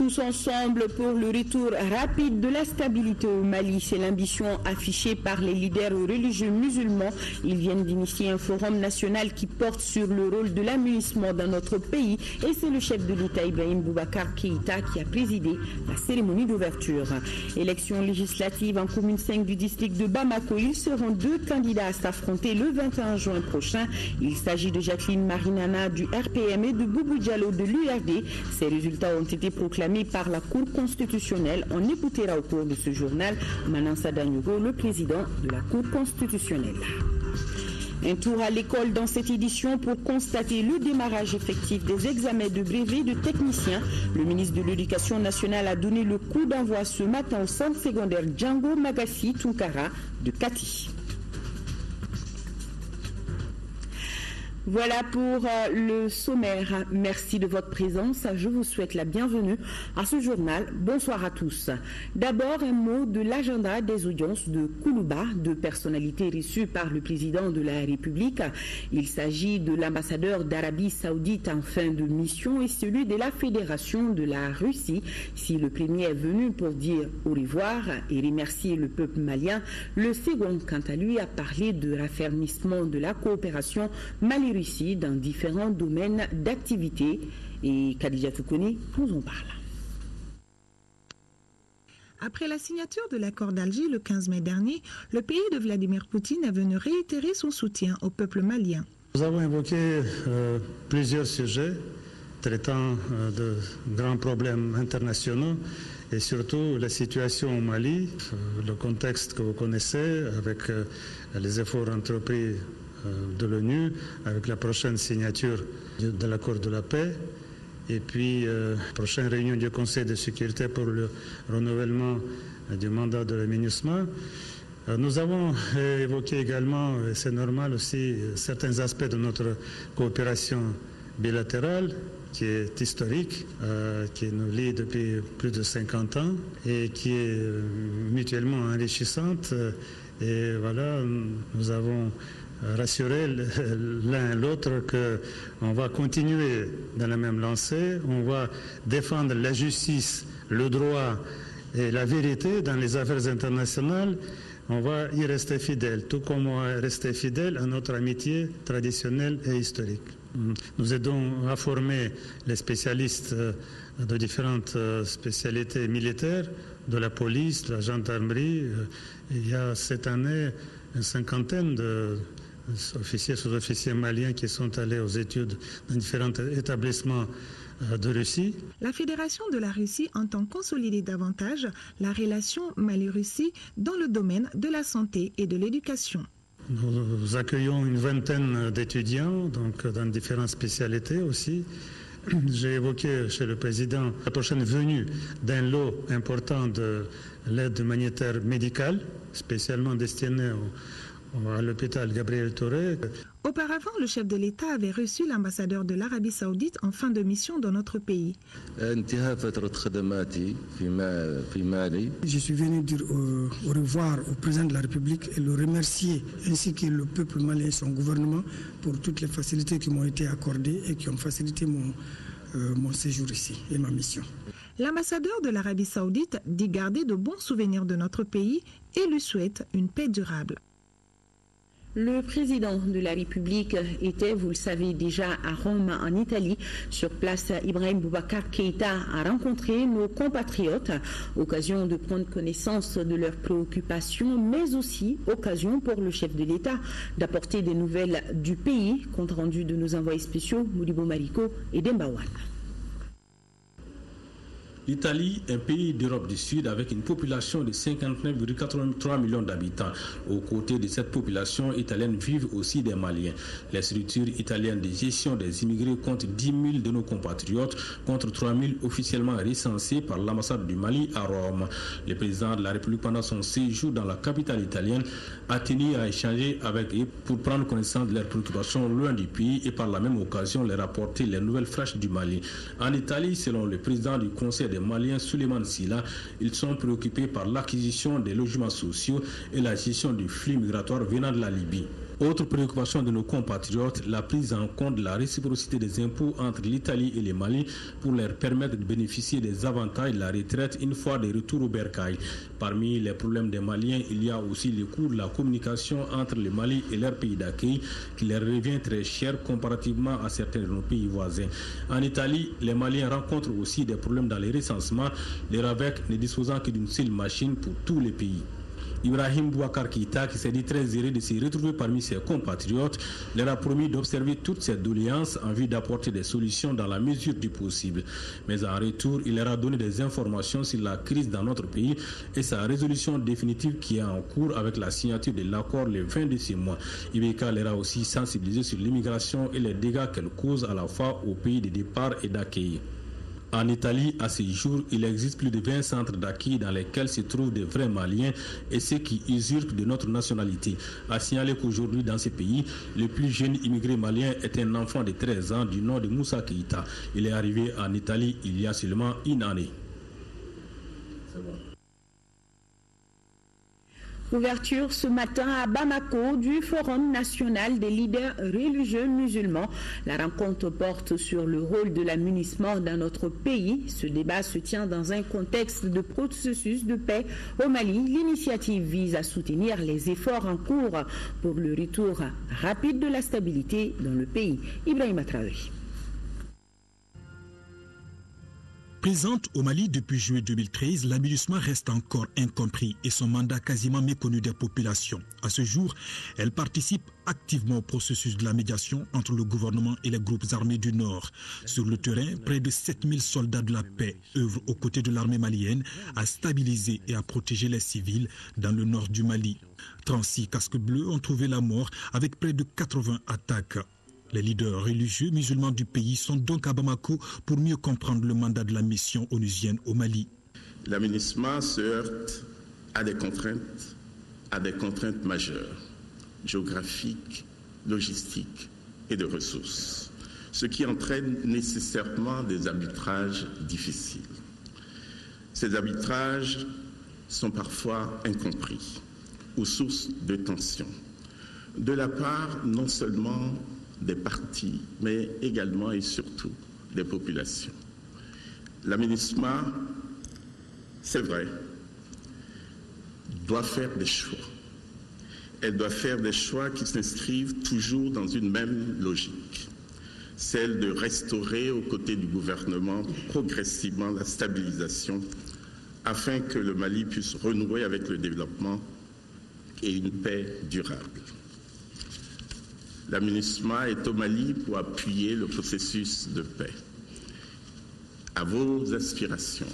Tous ensemble pour le retour rapide de la stabilité au Mali. C'est l'ambition affichée par les leaders religieux musulmans. Ils viennent d'initier un forum national qui porte sur le rôle de l'amunissement dans notre pays. Et c'est le chef de l'État, Ibrahim Boubacar Keïta, qui a présidé la cérémonie d'ouverture. Élection législative en commune 5 du district de Bamako. Ils seront 2 candidats à s'affronter le 21 juin prochain. Il s'agit de Jacqueline Marinana du RPM et de Boubou Diallo de l'URD. Ces résultats ont été proclamés par la Cour constitutionnelle. On écoutera au cours de ce journal Manan Sadanyugo, le président de la Cour constitutionnelle. Un tour à l'école dans cette édition pour constater le démarrage effectif des examens de brevet de techniciens. Le ministre de l'Éducation nationale a donné le coup d'envoi ce matin au centre secondaire Django Magassi Tunkara de Kati. Voilà pour le sommaire. Merci de votre présence. Je vous souhaite la bienvenue à ce journal. Bonsoir à tous. D'abord, un mot de l'agenda des audiences de Koulouba, 2 personnalités reçues par le président de la République. Il s'agit de l'ambassadeur d'Arabie Saoudite en fin de mission et celui de la Fédération de la Russie. Si le premier est venu pour dire au revoir et remercier le peuple malien, le second, quant à lui, a parlé de raffermissement de la coopération Mali-Russie dans différents domaines d'activité. Et Khadija Toukoni nous en parle. Après la signature de l'accord d'Alger le 15 mai dernier, le pays de Vladimir Poutine est venu réitérer son soutien au peuple malien. Nous avons évoqué plusieurs sujets traitant de grands problèmes internationaux et surtout la situation au Mali, le contexte que vous connaissez avec les efforts entrepris de l'ONU, avec la prochaine signature de l'accord de la paix, et puis prochaine réunion du Conseil de sécurité pour le renouvellement du mandat de la MINUSMA. Nous avons évoqué également, et c'est normal aussi, certains aspects de notre coopération bilatérale, qui est historique, qui nous lie depuis plus de 50 ans et qui est mutuellement enrichissante. Et voilà, nous avons rassurer l'un et l'autre qu'on va continuer dans la même lancée, on va défendre la justice, le droit et la vérité dans les affaires internationales, on va y rester fidèle, tout comme on va rester fidèle à notre amitié traditionnelle et historique. Nous aidons à former les spécialistes de différentes spécialités militaires, de la police, de la gendarmerie. Il y a cette année une 50aine officiers, sous-officiers maliens qui sont allés aux études dans différents établissements de Russie. La Fédération de la Russie entend consolider davantage la relation Mali-Russie dans le domaine de la santé et de l'éducation. Nous accueillons une vingtaine d'étudiants donc dans différentes spécialités aussi. J'ai évoqué chez le président la prochaine venue d'un lot important de l'aide humanitaire médicale, spécialement destinée à l'hôpital Gabriel Touré. Auparavant, le chef de l'État avait reçu l'ambassadeur de l'Arabie Saoudite en fin de mission dans notre pays. Je suis venu dire au revoir au président de la République et le remercier, ainsi que le peuple malien et son gouvernement, pour toutes les facilités qui m'ont été accordées et qui ont facilité mon séjour ici et ma mission. L'ambassadeur de l'Arabie Saoudite dit garder de bons souvenirs de notre pays et lui souhaite une paix durable. Le président de la République était, vous le savez déjà, à Rome, en Italie. Sur place, Ibrahim Boubacar Keïta a rencontré nos compatriotes, occasion de prendre connaissance de leurs préoccupations, mais aussi occasion pour le chef de l'État d'apporter des nouvelles du pays, compte rendu de nos envoyés spéciaux, Modibo Mariko et Dembawan. L'Italie, un pays d'Europe du Sud avec une population de 59,83 millions d'habitants. Aux côtés de cette population italienne vivent aussi des Maliens. Les structures italiennes de gestion des immigrés comptent 10 000 de nos compatriotes contre 3 000 officiellement recensés par l'ambassade du Mali à Rome. Le président de la République, pendant son séjour dans la capitale italienne, a tenu à échanger avec eux pour prendre connaissance de leurs préoccupations loin du pays et par la même occasion leur apporter les nouvelles fraîches du Mali. En Italie, selon le président du Conseil des Maliens, Souleymane Sylla, ils sont préoccupés par l'acquisition des logements sociaux et la gestion du flux migratoire venant de la Libye. Autre préoccupation de nos compatriotes, la prise en compte de la réciprocité des impôts entre l'Italie et le Mali pour leur permettre de bénéficier des avantages de la retraite une fois de retour au bercail. Parmi les problèmes des Maliens, il y a aussi le coût de la communication entre le Mali et leur pays d'accueil qui leur revient très cher comparativement à certains de nos pays voisins. En Italie, les Maliens rencontrent aussi des problèmes dans les recensements, les RAVEC ne disposant que d'une seule machine pour tous les pays. Ibrahim Bouakar Keïta, qui s'est dit très heureux de se retrouver parmi ses compatriotes, leur a promis d'observer toutes ces doléances en vue d'apporter des solutions dans la mesure du possible. Mais en retour, il leur a donné des informations sur la crise dans notre pays et sa résolution définitive qui est en cours avec la signature de l'accord le 20 de ce mois. Ibeka leur a aussi sensibilisé sur l'immigration et les dégâts qu'elle cause à la fois au pays de départ et d'accueil. En Italie, à ce jour, il existe plus de 20 centres d'accueil dans lesquels se trouvent des vrais Maliens et ceux qui usurpent de notre nationalité. À signaler qu'aujourd'hui, dans ce pays, le plus jeune immigré malien est un enfant de 13 ans du nom de Moussa Keïta. Il est arrivé en Italie il y a seulement une année. C'est bon. Ouverture ce matin à Bamako du Forum national des leaders religieux musulmans. La rencontre porte sur le rôle de la MUNISMA dans notre pays. Ce débat se tient dans un contexte de processus de paix au Mali. L'initiative vise à soutenir les efforts en cours pour le retour rapide de la stabilité dans le pays. Ibrahima Traoré. Présente au Mali depuis juillet 2013, la MINUSMA reste encore incompris et son mandat quasiment méconnu des populations. À ce jour, elle participe activement au processus de la médiation entre le gouvernement et les groupes armés du Nord. Sur le terrain, près de 7000 soldats de la paix œuvrent aux côtés de l'armée malienne à stabiliser et à protéger les civils dans le nord du Mali. 36 casques bleus ont trouvé la mort avec près de 80 attaques. Les leaders religieux musulmans du pays sont donc à Bamako pour mieux comprendre le mandat de la mission onusienne au Mali. La MINUSMA se heurte à des contraintes majeures, géographiques, logistiques et de ressources, ce qui entraîne nécessairement des arbitrages difficiles. Ces arbitrages sont parfois incompris ou source de tensions, de la part non seulement des partis, mais également et surtout des populations. La MINUSMA, c'est vrai, doit faire des choix. Elle doit faire des choix qui s'inscrivent toujours dans une même logique, celle de restaurer aux côtés du gouvernement progressivement la stabilisation afin que le Mali puisse renouer avec le développement et une paix durable. La MINUSMA est au Mali pour appuyer le processus de paix. À vos aspirations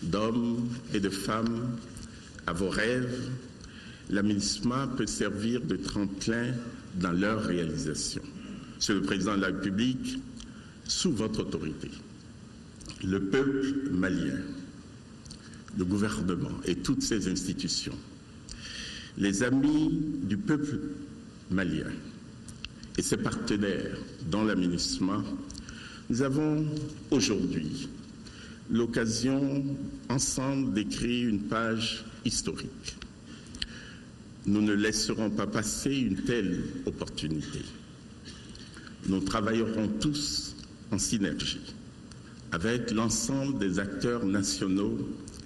d'hommes et de femmes, à vos rêves, la MINUSMA peut servir de tremplin dans leur réalisation. Monsieur le Président de la République, sous votre autorité, le peuple malien, le gouvernement et toutes ses institutions, les amis du peuple malien et ses partenaires dans la MINUSMA, nous avons aujourd'hui l'occasion ensemble d'écrire une page historique. Nous ne laisserons pas passer une telle opportunité. Nous travaillerons tous en synergie avec l'ensemble des acteurs nationaux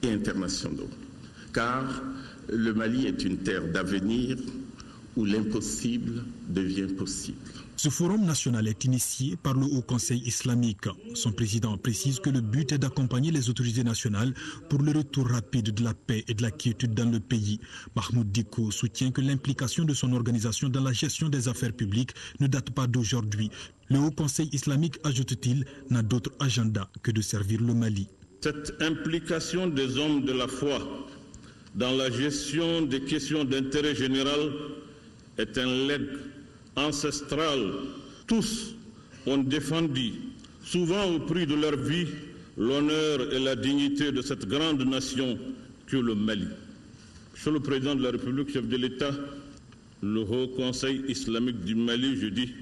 et internationaux, car le Mali est une terre d'avenir où l'impossible devient possible. Ce forum national est initié par le Haut Conseil islamique. Son président précise que le but est d'accompagner les autorités nationales pour le retour rapide de la paix et de la quiétude dans le pays. Mahmoud Diko soutient que l'implication de son organisation dans la gestion des affaires publiques ne date pas d'aujourd'hui. Le Haut Conseil islamique, ajoute-t-il, n'a d'autre agenda que de servir le Mali. Cette implication des hommes de la foi dans la gestion des questions d'intérêt général est un legs ancestral. Tous ont défendu, souvent au prix de leur vie, l'honneur et la dignité de cette grande nation que le Mali. Monsieur le Président de la République, chef de l'État, le Haut Conseil islamique du Mali, je dis,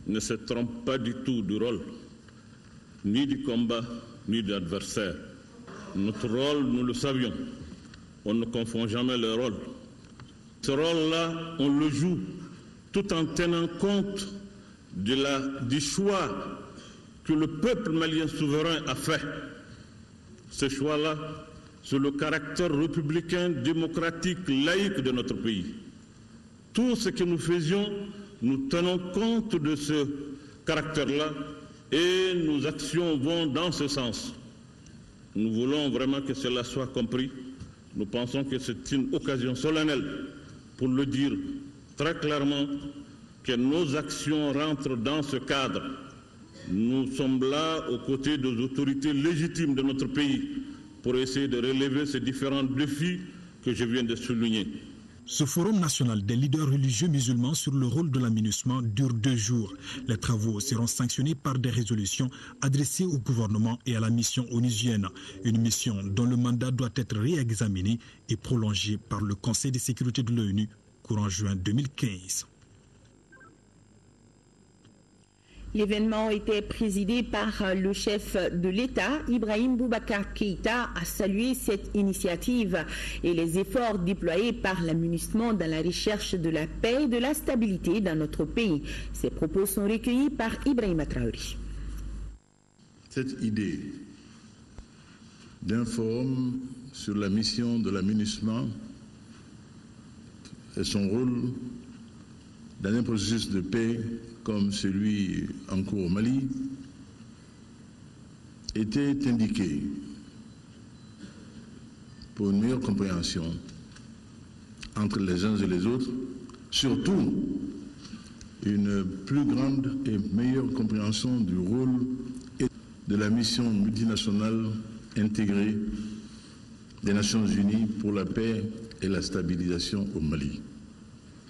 ne se trompe pas du tout du rôle, ni du combat, ni de l'adversaire. Notre rôle, nous le savions. On ne confond jamais les rôles. Ce rôle-là, on le joue tout en tenant compte du choix que le peuple malien souverain a fait. Ce choix-là, c'est le caractère républicain, démocratique, laïque de notre pays. Tout ce que nous faisions, nous tenons compte de ce caractère-là et nos actions vont dans ce sens. Nous voulons vraiment que cela soit compris. Nous pensons que c'est une occasion solennelle pour le dire très clairement que nos actions rentrent dans ce cadre. Nous sommes là aux côtés des autorités légitimes de notre pays pour essayer de relever ces différents défis que je viens de souligner. Ce forum national des leaders religieux musulmans sur le rôle de la MINUSMA dure 2 jours. Les travaux seront sanctionnés par des résolutions adressées au gouvernement et à la mission onusienne. Une mission dont le mandat doit être réexaminé et prolongé par le Conseil de sécurité de l'ONU courant juin 2015. L'événement était présidé par le chef de l'État, Ibrahim Boubacar Keïta, a salué cette initiative et les efforts déployés par la MINUSMA dans la recherche de la paix et de la stabilité dans notre pays. Ces propos sont recueillis par Ibrahim Traoré. Cette idée d'un forum sur la mission de la MINUSMA et son rôle dans un processus de paix comme celui en cours au Mali, était indiqué pour une meilleure compréhension entre les uns et les autres, surtout une plus grande et meilleure compréhension du rôle et de la mission multinationale intégrée des Nations Unies pour la paix et la stabilisation au Mali.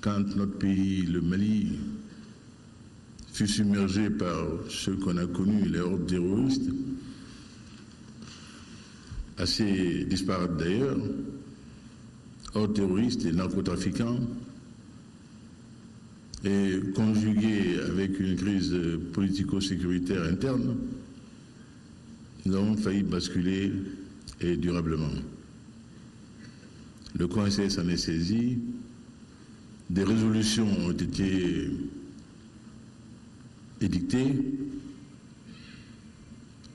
Quand notre pays, le Mali, fut submergé par ce qu'on a connu, les hordes terroristes, assez disparates d'ailleurs, hordes terroristes et narcotrafiquants, et conjugués avec une crise politico-sécuritaire interne, nous avons failli basculer et durablement. Le Conseil s'en est saisi, des résolutions ont été édictée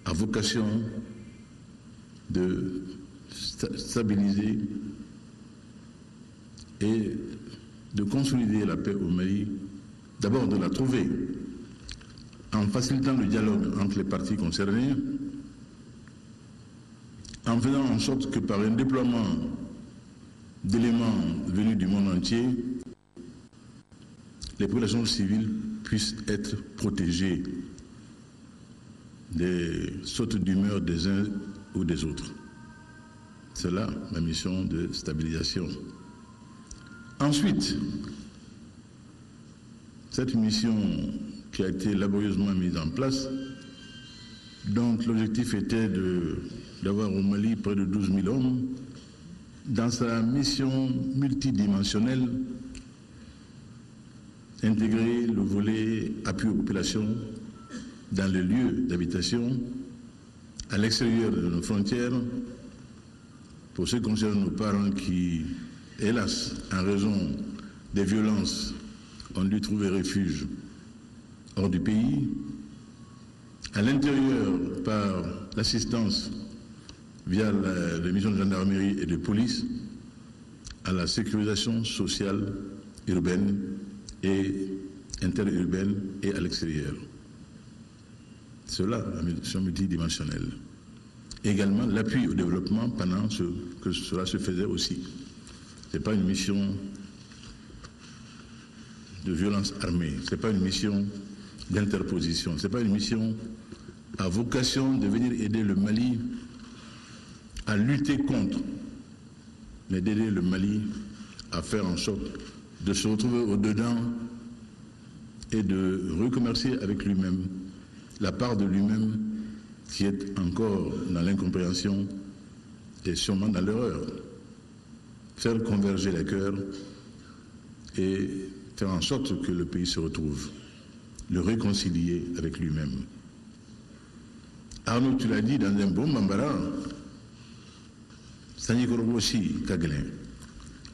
à vocation de stabiliser et de consolider la paix au Mali, d'abord de la trouver en facilitant le dialogue entre les parties concernées, en faisant en sorte que par un déploiement d'éléments venus du monde entier, les populations civiles puissent être protégées des sautes d'humeur des uns ou des autres. C'est là la mission de stabilisation. Ensuite, cette mission qui a été laborieusement mise en place, dont l'objectif était d'avoir au Mali près de 12 000 hommes, dans sa mission multidimensionnelle, intégrer le volet appui aux populations dans les lieux d'habitation, à l'extérieur de nos frontières, pour ce qui concerne nos parents qui, hélas, en raison des violences, ont dû trouver refuge hors du pays, à l'intérieur par l'assistance via les missions de gendarmerie et de police, à la sécurisation sociale urbaine et interurbaine et à l'extérieur. Cela, la mission multidimensionnelle. Également l'appui au développement pendant que cela se faisait aussi. Ce n'est pas une mission de violence armée, ce n'est pas une mission d'interposition, ce n'est pas une mission à vocation de venir aider le Mali à lutter contre, mais d'aider le Mali à faire en sorte de se retrouver au-dedans et de recommercer avec lui-même la part de lui-même qui est encore dans l'incompréhension et sûrement dans l'erreur. Faire converger les cœurs et faire en sorte que le pays se retrouve, le réconcilier avec lui-même. Arnaud, tu l'as dit dans un bon Bambara, Sani Koroboshi Kagelin,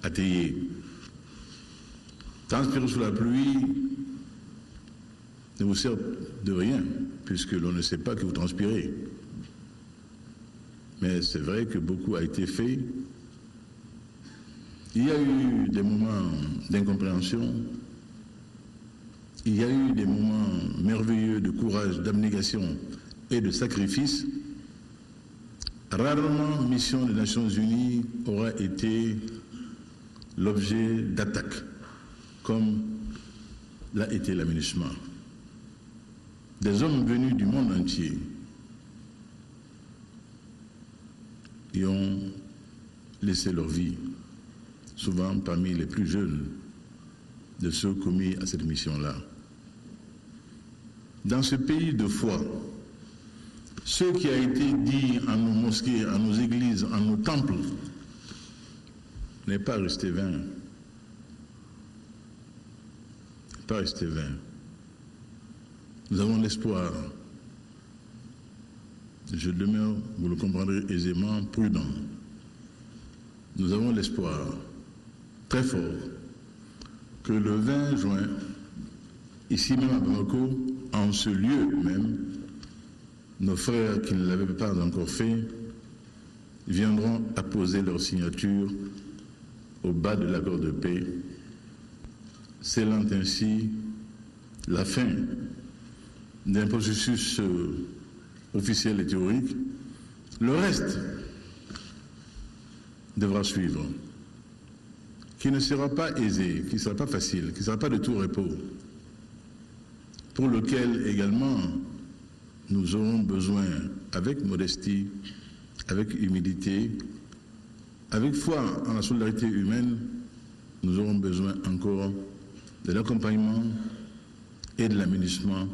Ateye, Transpirer sous la pluie ne vous sert de rien, puisque l'on ne sait pas que vous transpirez. Mais c'est vrai que beaucoup a été fait. Il y a eu des moments d'incompréhension, il y a eu des moments merveilleux de courage, d'abnégation et de sacrifice. Rarement, mission des Nations Unies aura été l'objet d'attaques, comme l'a été la MINUSMA. Des hommes venus du monde entier y ont laissé leur vie, souvent parmi les plus jeunes de ceux commis à cette mission-là. Dans ce pays de foi, ce qui a été dit en nos mosquées, en nos églises, en nos temples, n'est pas resté vain. N'est pas resté vain. Nous avons l'espoir. Je demeure, vous le comprendrez aisément, prudent. Nous avons l'espoir très fort que le 20 juin, ici même à Bamako, en ce lieu même, nos frères qui ne l'avaient pas encore fait viendront apposer leur signature au bas de l'accord de paix, scellant ainsi la fin d'un processus officiel et théorique. Le reste devra suivre, qui ne sera pas aisé, qui ne sera pas facile, qui ne sera pas de tout repos, pour lequel également nous aurons besoin, avec modestie, avec humilité, avec foi en la solidarité humaine, nous aurons besoin encore de l'accompagnement et de l'aménagement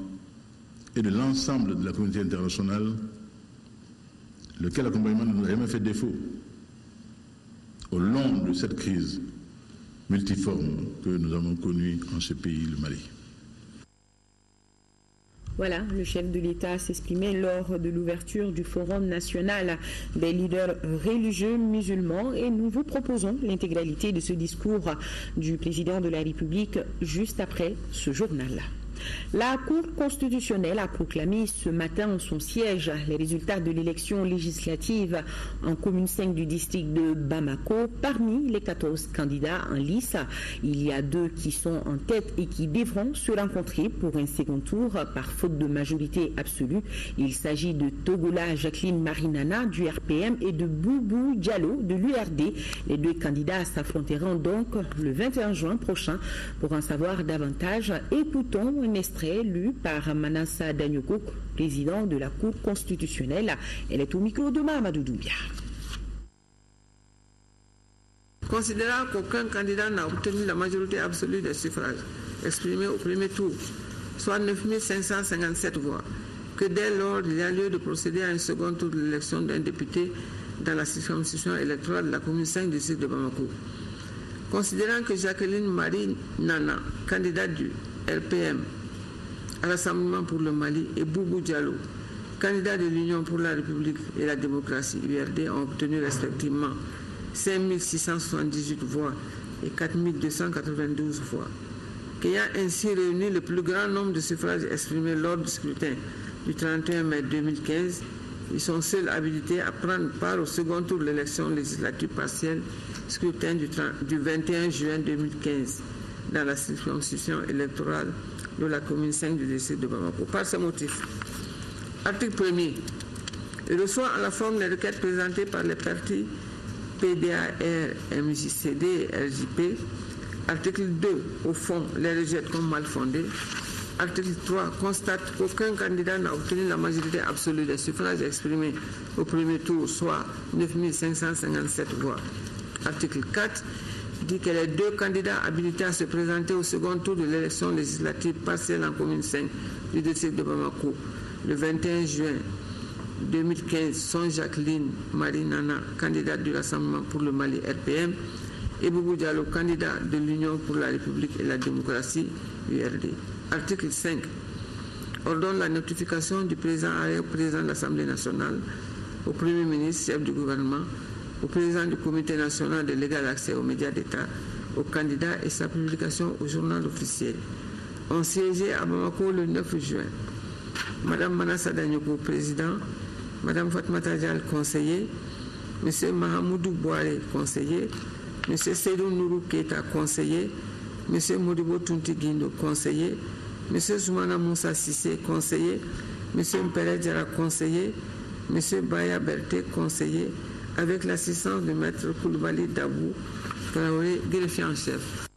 et de l'ensemble de la communauté internationale, lequel accompagnement ne nous a jamais fait défaut au long de cette crise multiforme que nous avons connue en ce pays, le Mali. Voilà, le chef de l'État s'exprimait lors de l'ouverture du Forum national des leaders religieux musulmans et nous vous proposons l'intégralité de ce discours du président de la République juste après ce journal. La Cour constitutionnelle a proclamé ce matin son siège. Les résultats de l'élection législative en commune 5 du district de Bamako. Parmi les 14 candidats en lice, il y a 2 qui sont en tête et qui devront se rencontrer pour un second tour par faute de majorité absolue. Il s'agit de Togola Jacqueline Marinana du RPM et de Boubou Diallo de l'URD. Les 2 candidats s'affronteront donc le 21 juin prochain. Pour en savoir davantage, écoutons un extrait lu par Manassa Danyoko, président de la Cour constitutionnelle. Elle est au micro de Mahamadou Doubia. Considérant qu'aucun candidat n'a obtenu la majorité absolue des suffrages exprimés au premier tour, soit 9557 voix, que dès lors il y a lieu de procéder à un second tour de l'élection d'un député dans la circonscription électorale de la commune 5 du district de Bamako. Considérant que Jacqueline Marie Nana, candidate du RPM à Rassemblement pour le Mali, et Boubou Diallo, candidat de l'Union pour la République et la démocratie, URD, ont obtenu respectivement 5678 voix et 4292 voix, qu'ayant ainsi réuni le plus grand nombre de suffrages exprimés lors du scrutin du 31 mai 2015, ils sont seuls habilités à prendre part au second tour de l'élection législative partielle, scrutin du 21 juin 2015, dans la circonscription électorale de la commune 5 du district de Bamako. Par ce motif, article 1er, il reçoit en la forme les requêtes présentées par les partis PDAR, MJCD et RJP. Article 2, au fond, les rejette comme mal fondés. Article 3, constate qu'aucun candidat n'a obtenu la majorité absolue des suffrages exprimés au premier tour, soit 9557 voix. Article 4, dit que les 2 candidats habilités à se présenter au second tour de l'élection législative partielle en commune 5 du district de Bamako le 21 juin 2015 sont Jacqueline Marinana, candidate du Rassemblement pour le Mali RPM, et Boubou Diallo, candidat de l'Union pour la République et la démocratie URD. Article 5 ordonne la notification du président au président de l'Assemblée nationale, au Premier ministre, chef du gouvernement, au président du Comité national de l'égal accès aux médias d'État, aux candidats et sa publication au journal officiel. On siégeait à Bamako le 9 juin. Madame Manassa Danyoko, président, Madame Fatmata Dial, conseiller, Monsieur Mahamoudou Bouare, conseiller, Monsieur Seydou Nourou Keita, conseiller, Monsieur Modibo Tunti Guindo, conseiller, Monsieur Soumana Moussa Sissé, conseiller, Monsieur Mpere Diara, conseiller, Monsieur Baya Berté, conseiller, avec l'assistance de Maître Koulibaly Dabou, Traoré, greffier en chef.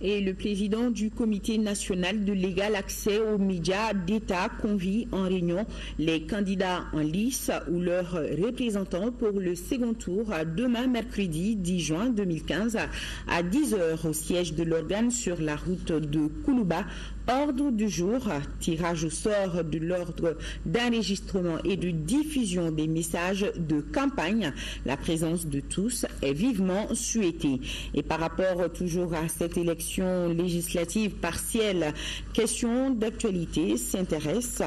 Et le président du Comité national de l'égal accès aux médias d'État convie en réunion les candidats en lice ou leurs représentants pour le second tour demain mercredi 10 juin 2015 à 10h au siège de l'organe sur la route de Koulouba. Ordre du jour, tirage au sort de l'ordre d'enregistrement et de diffusion des messages de campagne. La présence de tous est vivement souhaitée. Et par rapport toujours à cette élection législative partielle, question d'actualité s'intéresse.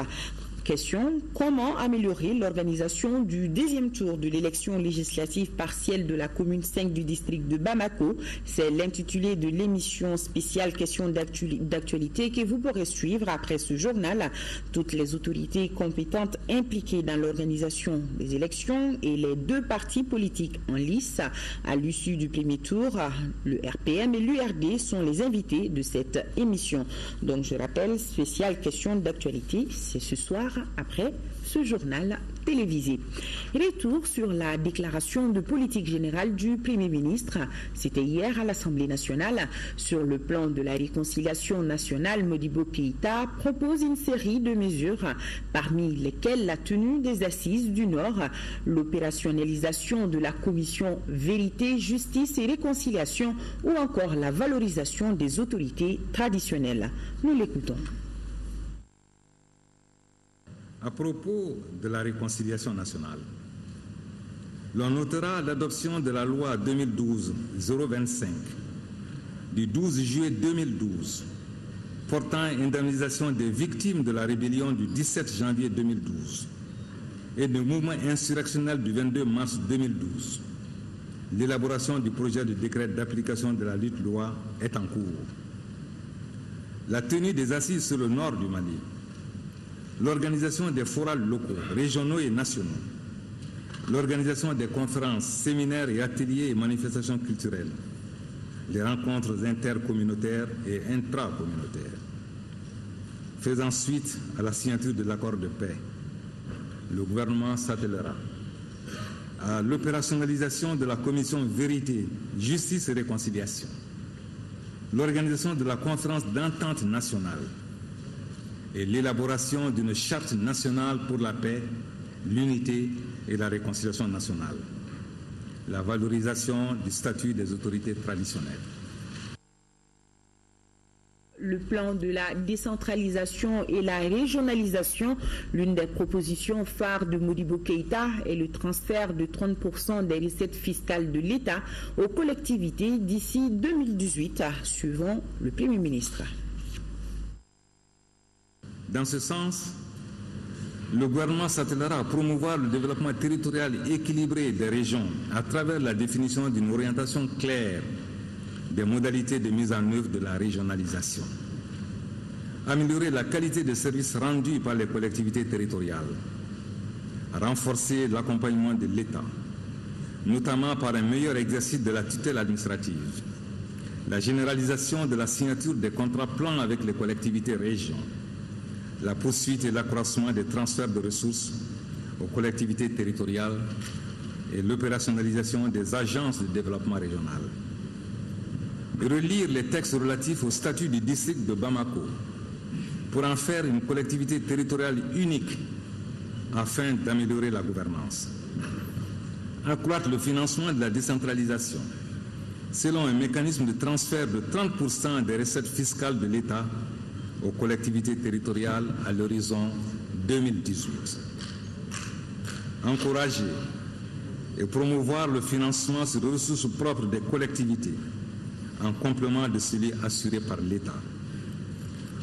Question, comment améliorer l'organisation du deuxième tour de l'élection législative partielle de la commune 5 du district de Bamako? C'est l'intitulé de l'émission spéciale Question d'actualité que vous pourrez suivre après ce journal. Toutes les autorités compétentes impliquées dans l'organisation des élections et les deux partis politiques en lice à l'issue du premier tour, le RPM et l'URD, sont les invités de cette émission. Donc je rappelle, spéciale Question d'actualité, c'est ce soir après ce journal télévisé. Retour sur la déclaration de politique générale du Premier ministre. C'était hier à l'Assemblée nationale. Sur le plan de la réconciliation nationale, Modibo Keïta propose une série de mesures, parmi lesquelles la tenue des assises du Nord, l'opérationnalisation de la commission Vérité, Justice et Réconciliation ou encore la valorisation des autorités traditionnelles. Nous l'écoutons. À propos de la réconciliation nationale, l'on notera l'adoption de la loi 2012-025 du 12 juillet 2012 portant indemnisation des victimes de la rébellion du 17 janvier 2012 et du mouvement insurrectionnel du 22 mars 2012. L'élaboration du projet de décret d'application de la lutte loi est en cours. La tenue des assises sur le nord du Mali, l'organisation des forats locaux, régionaux et nationaux, l'organisation des conférences, séminaires et ateliers et manifestations culturelles, les rencontres intercommunautaires et intracommunautaires. Faisant suite à la signature de l'accord de paix, le gouvernement s'attellera à l'opérationnalisation de la commission Vérité, Justice et Réconciliation, l'organisation de la conférence d'entente nationale, et l'élaboration d'une charte nationale pour la paix, l'unité et la réconciliation nationale, la valorisation du statut des autorités traditionnelles. Le plan de la décentralisation et la régionalisation, l'une des propositions phares de Modibo Keïta est le transfert de 30% des recettes fiscales de l'État aux collectivités d'ici 2018, suivant le Premier ministre. Dans ce sens, le gouvernement s'attellera à promouvoir le développement territorial équilibré des régions à travers la définition d'une orientation claire des modalités de mise en œuvre de la régionalisation. Améliorer la qualité des services rendus par les collectivités territoriales. Renforcer l'accompagnement de l'État, notamment par un meilleur exercice de la tutelle administrative. La généralisation de la signature des contrats plans avec les collectivités régions. La poursuite et l'accroissement des transferts de ressources aux collectivités territoriales et l'opérationnalisation des agences de développement régional. Relire les textes relatifs au statut du district de Bamako pour en faire une collectivité territoriale unique afin d'améliorer la gouvernance. Accroître le financement de la décentralisation selon un mécanisme de transfert de 30% des recettes fiscales de l'État aux collectivités territoriales à l'horizon 2018. Encourager et promouvoir le financement sur les ressources propres des collectivités en complément de celui assuré par l'État.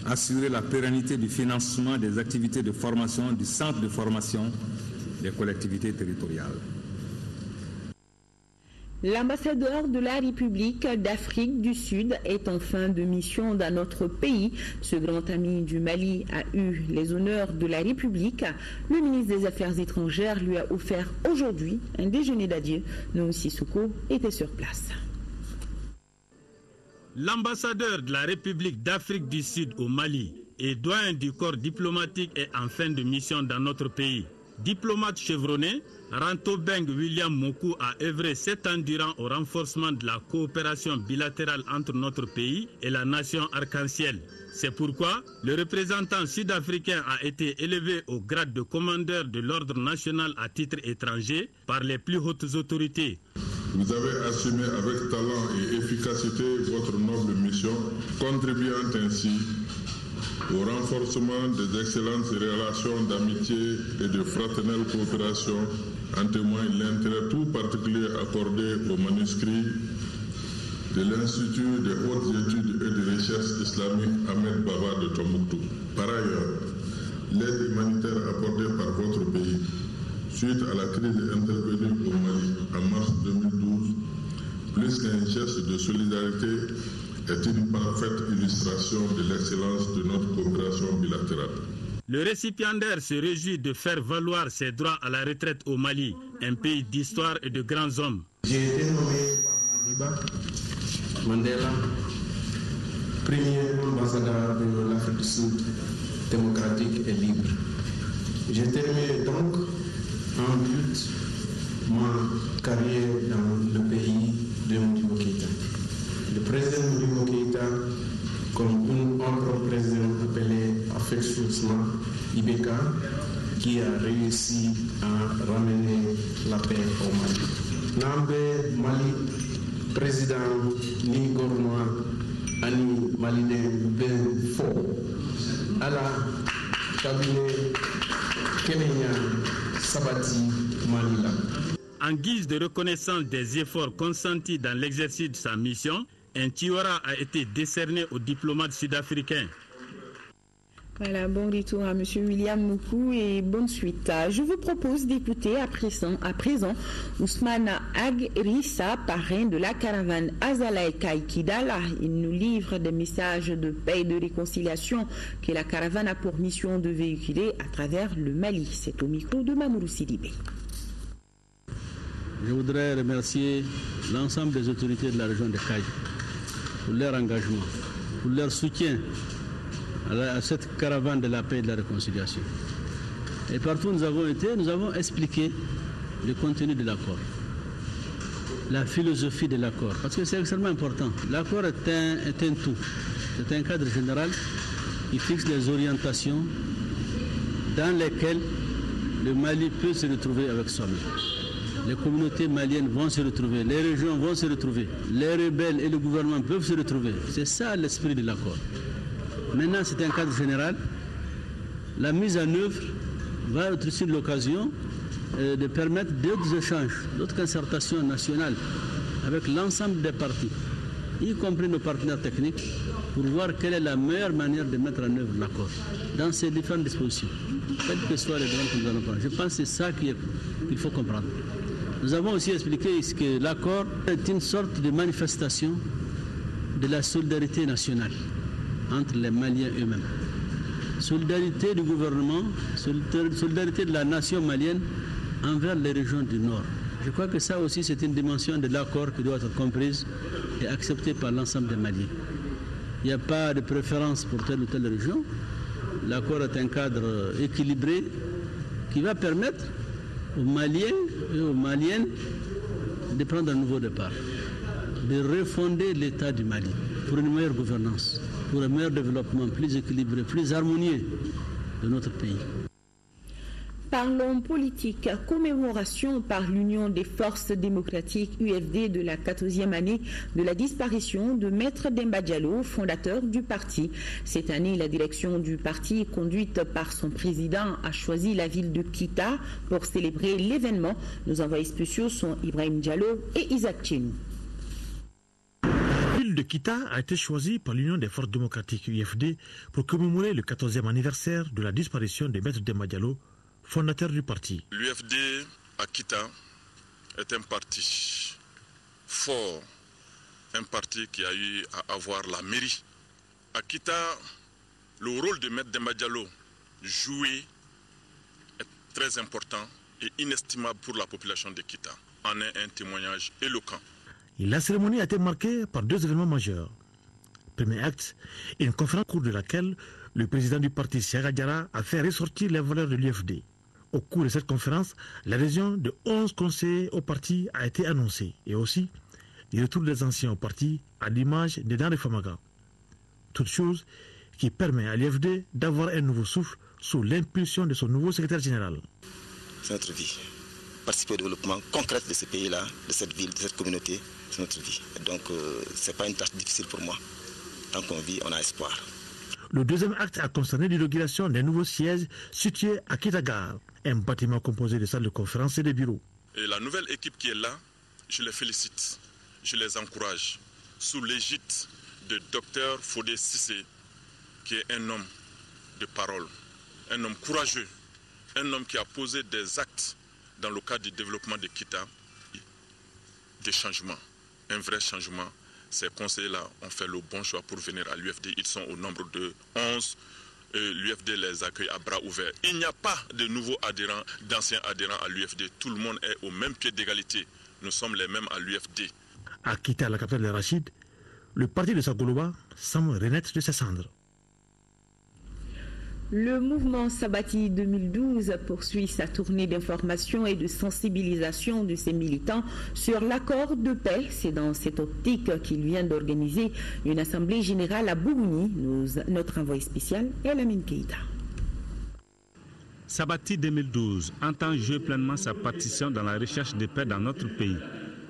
Assurer la pérennité du financement des activités de formation du centre de formation des collectivités territoriales. L'ambassadeur de la République d'Afrique du Sud est en fin de mission dans notre pays. Ce grand ami du Mali a eu les honneurs de la République. Le ministre des Affaires étrangères lui a offert aujourd'hui un déjeuner d'adieu. Nous, Sissoko, était sur place. L'ambassadeur de la République d'Afrique du Sud au Mali et doyen du corps diplomatique est en fin de mission dans notre pays. Diplomate chevronné, Rantobeng William Mokou a œuvré 7 ans durant au renforcement de la coopération bilatérale entre notre pays et la nation arc-en-ciel. C'est pourquoi le représentant sud-africain a été élevé au grade de commandeur de l'ordre national à titre étranger par les plus hautes autorités. Vous avez assumé avec talent et efficacité votre noble mission, contribuant ainsi au renforcement des excellentes relations d'amitié et de fraternelle coopération, en témoigne l'intérêt tout particulier accordé aux manuscrits de l'Institut des hautes études et de recherche islamique Ahmed Baba de Tombouctou. Par ailleurs, l'aide humanitaire apportée par votre pays suite à la crise intervenue au Mali en mars 2012, plus qu'un geste de solidarité, est une parfaite illustration de l'excellence de notre coopération bilatérale. Le récipiendaire se réjouit de faire valoir ses droits à la retraite au Mali, un pays d'histoire et de grands hommes. J'ai été nommé par Madiba Mandela, premier ambassadeur de l'Afrique du Sud démocratique et libre. J'ai terminé donc en but ma carrière dans le pays de Modibo Keïta. Le président Modibo Keïta, comme un autre président appelé affectueusement Ibeka, qui a réussi à ramener la paix au Mali. Nambe Mali, président ni Gornois, Ani Maline Ben Fo, à la cabinet Kenya Sabati Manila. En guise de reconnaissance des efforts consentis dans l'exercice de sa mission, un Tiwara a été décerné aux diplomates sud-africains. Voilà, bon retour à M. William Mokou et bonne suite. Je vous propose d'écouter à présent Ousmane Ag Rissa, parrain de la caravane Azalaï Kidala. Il nous livre des messages de paix et de réconciliation que la caravane a pour mission de véhiculer à travers le Mali. C'est au micro de Mamourou Sidibé. Je voudrais remercier l'ensemble des autorités de la région de Kaï pour leur engagement, pour leur soutien à cette caravane de la paix et de la réconciliation. Et partout où nous avons été, nous avons expliqué le contenu de l'accord, la philosophie de l'accord, parce que c'est extrêmement important. L'accord est un tout, c'est un cadre général qui fixe les orientations dans lesquelles le Mali peut se retrouver avec soi-même. Les communautés maliennes vont se retrouver, les régions vont se retrouver, les rebelles et le gouvernement peuvent se retrouver. C'est ça l'esprit de l'accord. Maintenant, c'est un cadre général. La mise en œuvre va être aussi l'occasion de permettre d'autres échanges, d'autres concertations nationales avec l'ensemble des partis, y compris nos partenaires techniques, pour voir quelle est la meilleure manière de mettre en œuvre l'accord dans ces différentes dispositions, quels que soient les droits que nous allons prendre. Je pense que c'est ça qu'il faut comprendre. Nous avons aussi expliqué que l'accord est une sorte de manifestation de la solidarité nationale entre les Maliens eux-mêmes. Solidarité du gouvernement, solidarité de la nation malienne envers les régions du Nord. Je crois que ça aussi c'est une dimension de l'accord qui doit être comprise et acceptée par l'ensemble des Maliens. Il n'y a pas de préférence pour telle ou telle région. L'accord est un cadre équilibré qui va permettre aux Maliens et aux Maliennes de prendre un nouveau départ, de refonder l'État du Mali pour une meilleure gouvernance, pour un meilleur développement plus équilibré, plus harmonieux de notre pays. Parlons politique. Commémoration par l'Union des forces démocratiques UFD de la 14e année de la disparition de Maître Demba Diallo, fondateur du parti. Cette année, la direction du parti, conduite par son président, a choisi la ville de Kita pour célébrer l'événement. Nos envoyés spéciaux sont Ibrahim Diallo et Isaac Tchenou. La ville de Kita a été choisie par l'Union des forces démocratiques UFD pour commémorer le 14e anniversaire de la disparition de Maître Demba Diallo, fondateur du parti. L'UFD à Kita est un parti fort, un parti qui a eu à avoir la mairie. À Kita, le rôle de Maître Demba Diallo joué est très important et inestimable pour la population de Kita. En est un témoignage éloquent. Et la cérémonie a été marquée par 2 événements majeurs. Premier acte, une conférence au cours de laquelle le président du parti, Cheikh Diarra, a fait ressortir les valeurs de l'UFD. Au cours de cette conférence, l'adhésion de 11 conseillers au parti a été annoncée et aussi le retour des anciens au parti à l'image des Denré Famaga. Toute chose qui permet à l'UFD d'avoir un nouveau souffle sous l'impulsion de son nouveau secrétaire général. C'est notre vie. Participer au développement concret de ce pays-là, de cette ville, de cette communauté, c'est notre vie. Et donc, ce n'est pas une tâche difficile pour moi. Tant qu'on vit, on a espoir. Le deuxième acte a concerné l'inauguration d'un nouveau siège situé à Kitagar, un bâtiment composé de salles de conférence et de bureaux. Et la nouvelle équipe qui est là, je les félicite, je les encourage, sous l'égide de Dr Fodé Sissé, qui est un homme de parole, un homme courageux, un homme qui a posé des actes dans le cadre du développement de Kita, des changements, un vrai changement. Ces conseillers-là ont fait le bon choix pour venir à l'UFD. Ils sont au nombre de 11. L'UFD les accueille à bras ouverts. Il n'y a pas de nouveaux adhérents, d'anciens adhérents à l'UFD. Tout le monde est au même pied d'égalité. Nous sommes les mêmes à l'UFD. À Kita, la capitale de Rachid, le parti de Sagoloba semble renaître de ses cendres. Le mouvement Sabati 2012 poursuit sa tournée d'information et de sensibilisation de ses militants sur l'accord de paix. C'est dans cette optique qu'il vient d'organiser une assemblée générale à Bougouni. Notre envoyé spécial est Lamine Keïta. Sabati 2012 entend jouer pleinement sa partition dans la recherche de paix dans notre pays.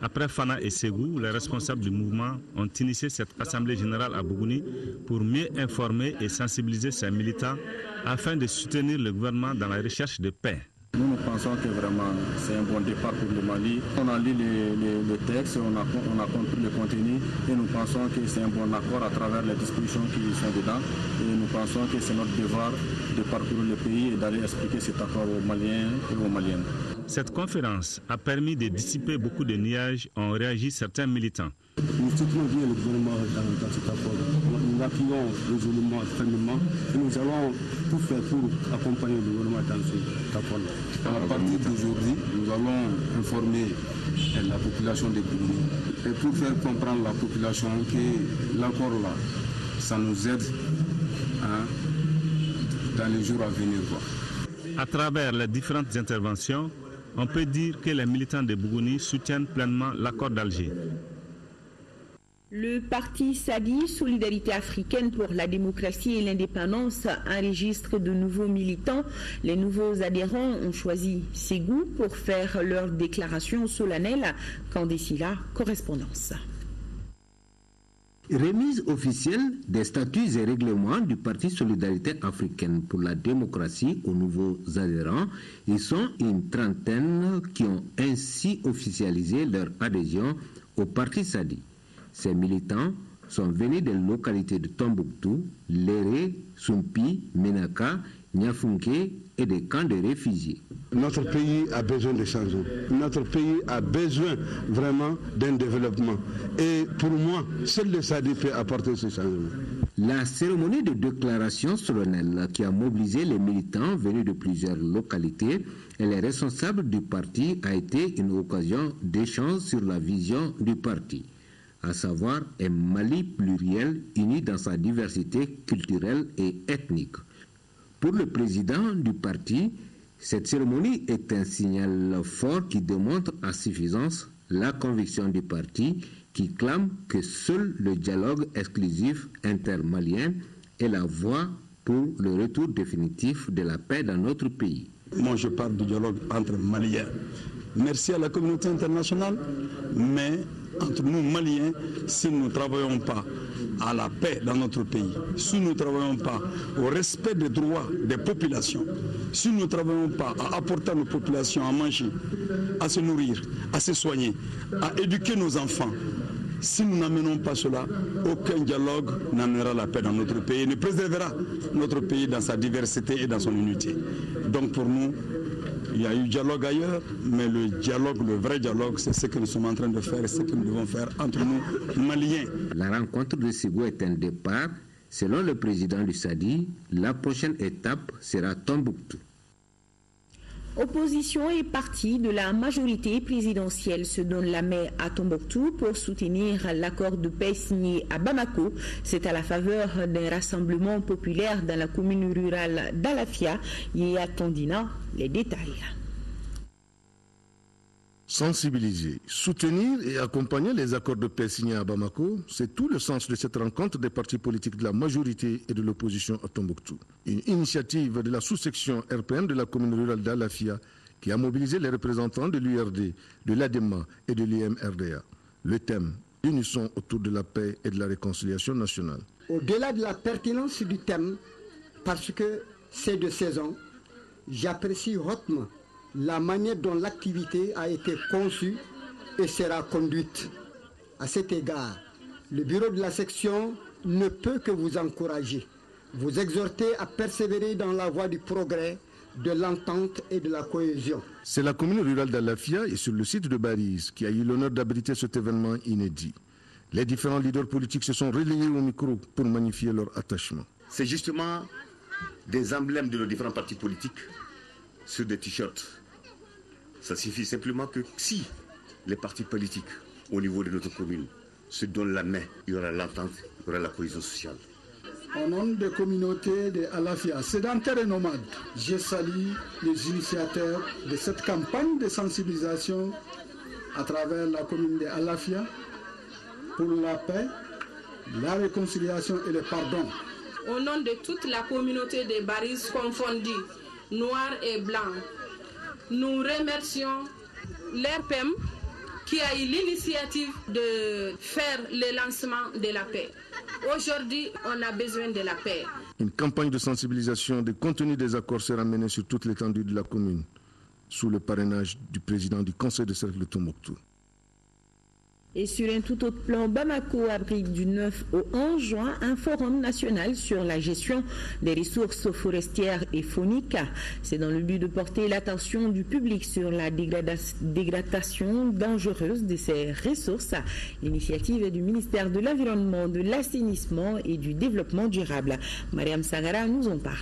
Après Fana et Ségou, les responsables du mouvement ont initié cette assemblée générale à Bougouni pour mieux informer et sensibiliser ses militants afin de soutenir le gouvernement dans la recherche de paix. Nous pensons que vraiment c'est un bon départ pour le Mali. On a lu les textes, on a compris le contenu et nous pensons que c'est un bon accord à travers les dispositions qui sont dedans. Et nous pensons que c'est notre devoir de parcourir le pays et d'aller expliquer cet accord aux Maliens et aux Maliennes. Cette conférence a permis de dissiper beaucoup de nuages, ont réagi certains militants. Nous soutenons bien le gouvernement dans cet accord. Nous l'appuyons résolument, fermement et nous allons tout faire pour accompagner le gouvernement dans cet accord. À partir d'aujourd'hui, nous allons informer la population de Bougouni et pour faire comprendre à la population que l'accord là, ça nous aide dans les jours à venir. À travers les différentes interventions, on peut dire que les militants de Bougouni soutiennent pleinement l'accord d'Alger. Le parti SADI, Solidarité africaine pour la démocratie et l'indépendance, enregistre de nouveaux militants. Les nouveaux adhérents ont choisi Ségou pour faire leur déclaration solennelle. Candécila, correspondance. Remise officielle des statuts et règlements du Parti Solidarité africaine pour la démocratie aux nouveaux adhérents. Ils sont une trentaine qui ont ainsi officialisé leur adhésion au Parti SADI. Ces militants sont venus des localités de Tombouctou, Léré, Sumpi, Menaka, Niafunke et des camps de réfugiés. Notre pays a besoin de changement. Notre pays a besoin vraiment d'un développement. Et pour moi, seul le SADI peut apporter ce changement. La cérémonie de déclaration solennelle qui a mobilisé les militants venus de plusieurs localités et les responsables du parti a été une occasion d'échange sur la vision du parti, à savoir un Mali pluriel uni dans sa diversité culturelle et ethnique. Pour le président du parti, cette cérémonie est un signal fort qui démontre à suffisance la conviction du parti qui clame que seul le dialogue exclusif intermalien est la voie pour le retour définitif de la paix dans notre pays. Moi, je parle du dialogue entre Maliens. Merci à la communauté internationale, mais entre nous Maliens, si nous ne travaillons pas à la paix dans notre pays, si nous ne travaillons pas au respect des droits des populations, si nous ne travaillons pas à apporter à nos populations à manger, à se nourrir, à se soigner, à éduquer nos enfants, Si nous n'amenons pas cela, aucun dialogue n'amènera la paix dans notre pays et ne préservera notre pays dans sa diversité et dans son unité. Donc pour nous, il y a eu dialogue ailleurs, mais le dialogue, le vrai dialogue, c'est ce que nous sommes en train de faire et ce que nous devons faire entre nous, Maliens. La rencontre de Ségou est un départ. Selon le président du SADI, la prochaine étape sera Tombouctou. Opposition et parti de la majorité présidentielle se donnent la main à Tombouctou pour soutenir l'accord de paix signé à Bamako. C'est à la faveur d'un rassemblement populaire dans la commune rurale d'Alafia. Yéa Tondina, les détails. Sensibiliser, soutenir et accompagner les accords de paix signés à Bamako, c'est tout le sens de cette rencontre des partis politiques de la majorité et de l'opposition à Tombouctou. Une initiative de la sous-section RPM de la commune rurale d'Alafia qui a mobilisé les représentants de l'URD, de l'ADEMA et de l'IMRDA. Le thème, unisson autour de la paix et de la réconciliation nationale. Au-delà de la pertinence du thème, parce que c'est de saison, j'apprécie hautement la manière dont l'activité a été conçue et sera conduite. À cet égard, le bureau de la section ne peut que vous encourager, vous exhorter à persévérer dans la voie du progrès, de l'entente et de la cohésion. C'est la commune rurale d'Alafia et sur le site de Bariz qui a eu l'honneur d'abriter cet événement inédit. Les différents leaders politiques se sont relayés au micro pour magnifier leur attachement. C'est justement des emblèmes de nos différents partis politiques sur des t-shirts. Ça suffit simplement que si les partis politiques au niveau de notre commune se donnent la main, il y aura l'entente, il y aura la cohésion sociale. Au nom des communautés de Alafia, sédentaires et nomades, je salue les initiateurs de cette campagne de sensibilisation à travers la commune de Alafia pour la paix, la réconciliation et le pardon. Au nom de toute la communauté des Bariz confondus, noirs et blancs, nous remercions l'RPM qui a eu l'initiative de faire le lancement de la paix. Aujourd'hui, on a besoin de la paix. Une campagne de sensibilisation des contenus des accords sera menée sur toute l'étendue de la commune, sous le parrainage du président du conseil de cercle de Tombouctou. Et sur un tout autre plan, Bamako abrite du 9 au 11 juin un forum national sur la gestion des ressources forestières et fauniques. C'est dans le but de porter l'attention du public sur la dégradation dangereuse de ces ressources. L'initiative est du ministère de l'Environnement, de l'Assainissement et du Développement durable. Mariam Sagara nous en parle.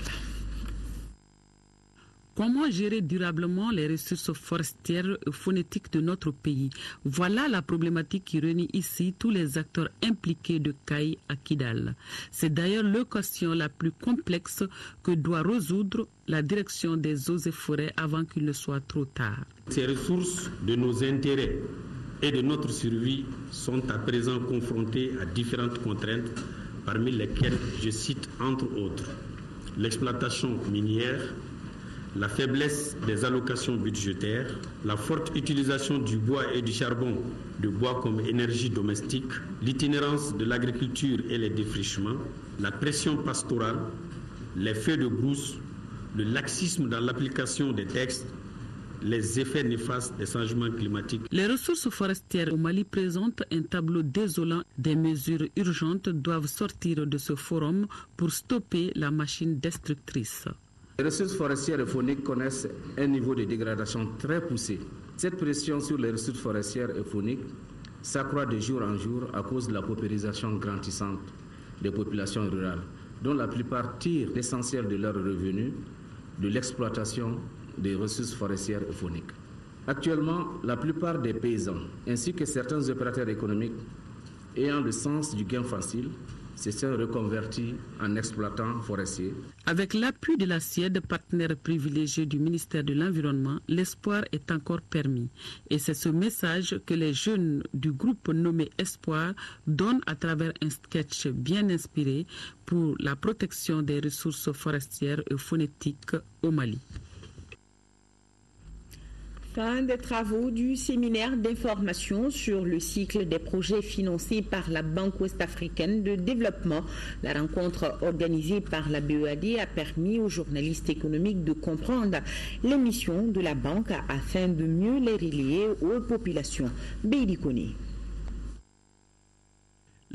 Comment gérer durablement les ressources forestières et phonétiques de notre pays? Voilà la problématique qui réunit ici tous les acteurs impliqués de Caille à Kidal. C'est d'ailleurs l'équation la plus complexe que doit résoudre la direction des eaux et forêts avant qu'il ne soit trop tard. Ces ressources de nos intérêts et de notre survie sont à présent confrontées à différentes contraintes, parmi lesquelles je cite entre autres l'exploitation minière, la faiblesse des allocations budgétaires, la forte utilisation du bois et du charbon de bois comme énergie domestique, l'itinérance de l'agriculture et les défrichements, la pression pastorale, les feux de brousse, le laxisme dans l'application des textes, les effets néfastes des changements climatiques. Les ressources forestières au Mali présentent un tableau désolant. Des mesures urgentes doivent sortir de ce forum pour stopper la machine destructrice. Les ressources forestières et fauniques connaissent un niveau de dégradation très poussé. Cette pression sur les ressources forestières et fauniques s'accroît de jour en jour à cause de la paupérisation grandissante des populations rurales, dont la plupart tirent l'essentiel de leurs revenus de l'exploitation des ressources forestières et fauniques. Actuellement, la plupart des paysans, ainsi que certains opérateurs économiques ayant le sens du gain facile, se sont reconvertis en exploitants forestiers. Avec l'appui de la SIED, partenaire privilégié du ministère de l'Environnement, l'espoir est encore permis. Et c'est ce message que les jeunes du groupe nommé Espoir donnent à travers un sketch bien inspiré pour la protection des ressources forestières et phonétiques au Mali. Fin des travaux du séminaire d'information sur le cycle des projets financés par la Banque ouest-africaine de développement. La rencontre organisée par la BEAD a permis aux journalistes économiques de comprendre les missions de la banque afin de mieux les relayer aux populations. Béli Koné.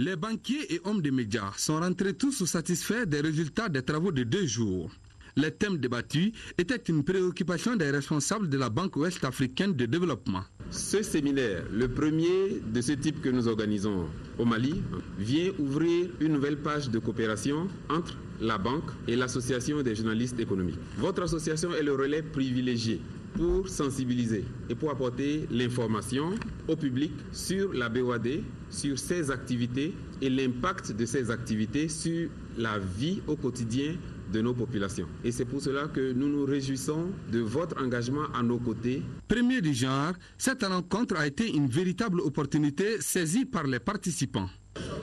Les banquiers et hommes des médias sont rentrés tous satisfaits des résultats des travaux de 2 jours. Les thèmes débattus étaient une préoccupation des responsables de la Banque ouest-africaine de développement. Ce séminaire, le premier de ce type que nous organisons au Mali, vient ouvrir une nouvelle page de coopération entre la banque et l'association des journalistes économiques. Votre association est le relais privilégié pour sensibiliser et pour apporter l'information au public sur la BOAD, sur ses activités et l'impact de ces activités sur la vie au quotidien de nos populations. Et c'est pour cela que nous nous réjouissons de votre engagement à nos côtés. Premier du genre, cette rencontre a été une véritable opportunité saisie par les participants.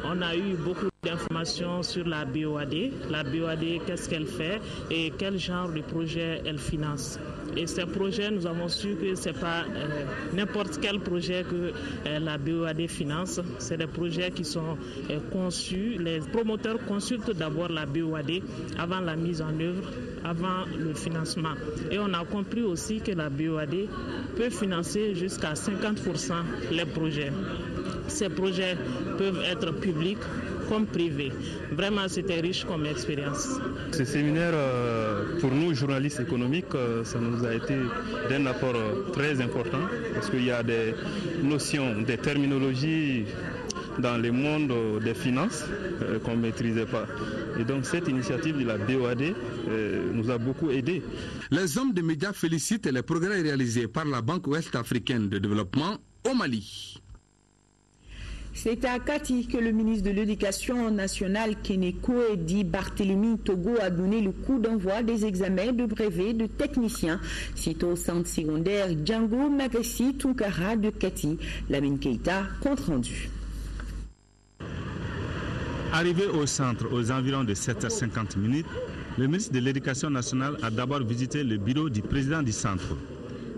On a eu beaucoup d'informations sur la BOAD. La BOAD, qu'est-ce qu'elle fait et quel genre de projet elle finance. Et ces projets, nous avons su que ce n'est pas n'importe quel projet que la BOAD finance. C'est des projets qui sont conçus. Les promoteurs consultent d'abord la BOAD avant la mise en œuvre, avant le financement. Et on a compris aussi que la BOAD peut financer jusqu'à 50% les projets. Ces projets peuvent être publics comme privés. Vraiment, c'était riche comme expérience. Ce séminaire, pour nous, journalistes économiques, ça nous a été d'un apport très important parce qu'il y a des notions, des terminologies dans le monde des finances qu'on ne maîtrisait pas. Et donc cette initiative de la BOAD nous a beaucoup aidés. Les hommes des médias félicitent les progrès réalisés par la Banque ouest-africaine de développement au Mali. C'est à Kati que le ministre de l'Éducation nationale Keneko Edi Barthélemy Togo a donné le coup d'envoi des examens de brevet de techniciens. Sitôt au centre secondaire Django Mapessi Tunkara de Kati. Lamine Keita, compte rendu. Arrivé au centre aux environs de 7h50, le ministre de l'Éducation nationale a d'abord visité le bureau du président du centre.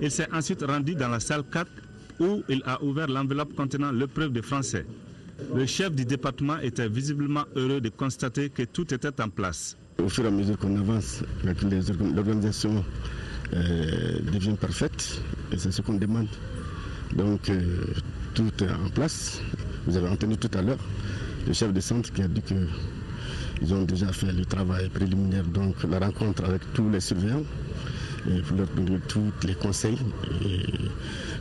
Il s'est ensuite rendu dans la salle 4 où il a ouvert l'enveloppe contenant l'épreuve de français. Le chef du département était visiblement heureux de constater que tout était en place. Au fur et à mesure qu'on avance, l'organisation devient parfaite et c'est ce qu'on demande. Donc tout est en place. Vous avez entendu tout à l'heure le chef de centre qui a dit qu'ils ont déjà fait le travail préliminaire, donc la rencontre avec tous les surveillants. Et pour leur donner tous les conseils et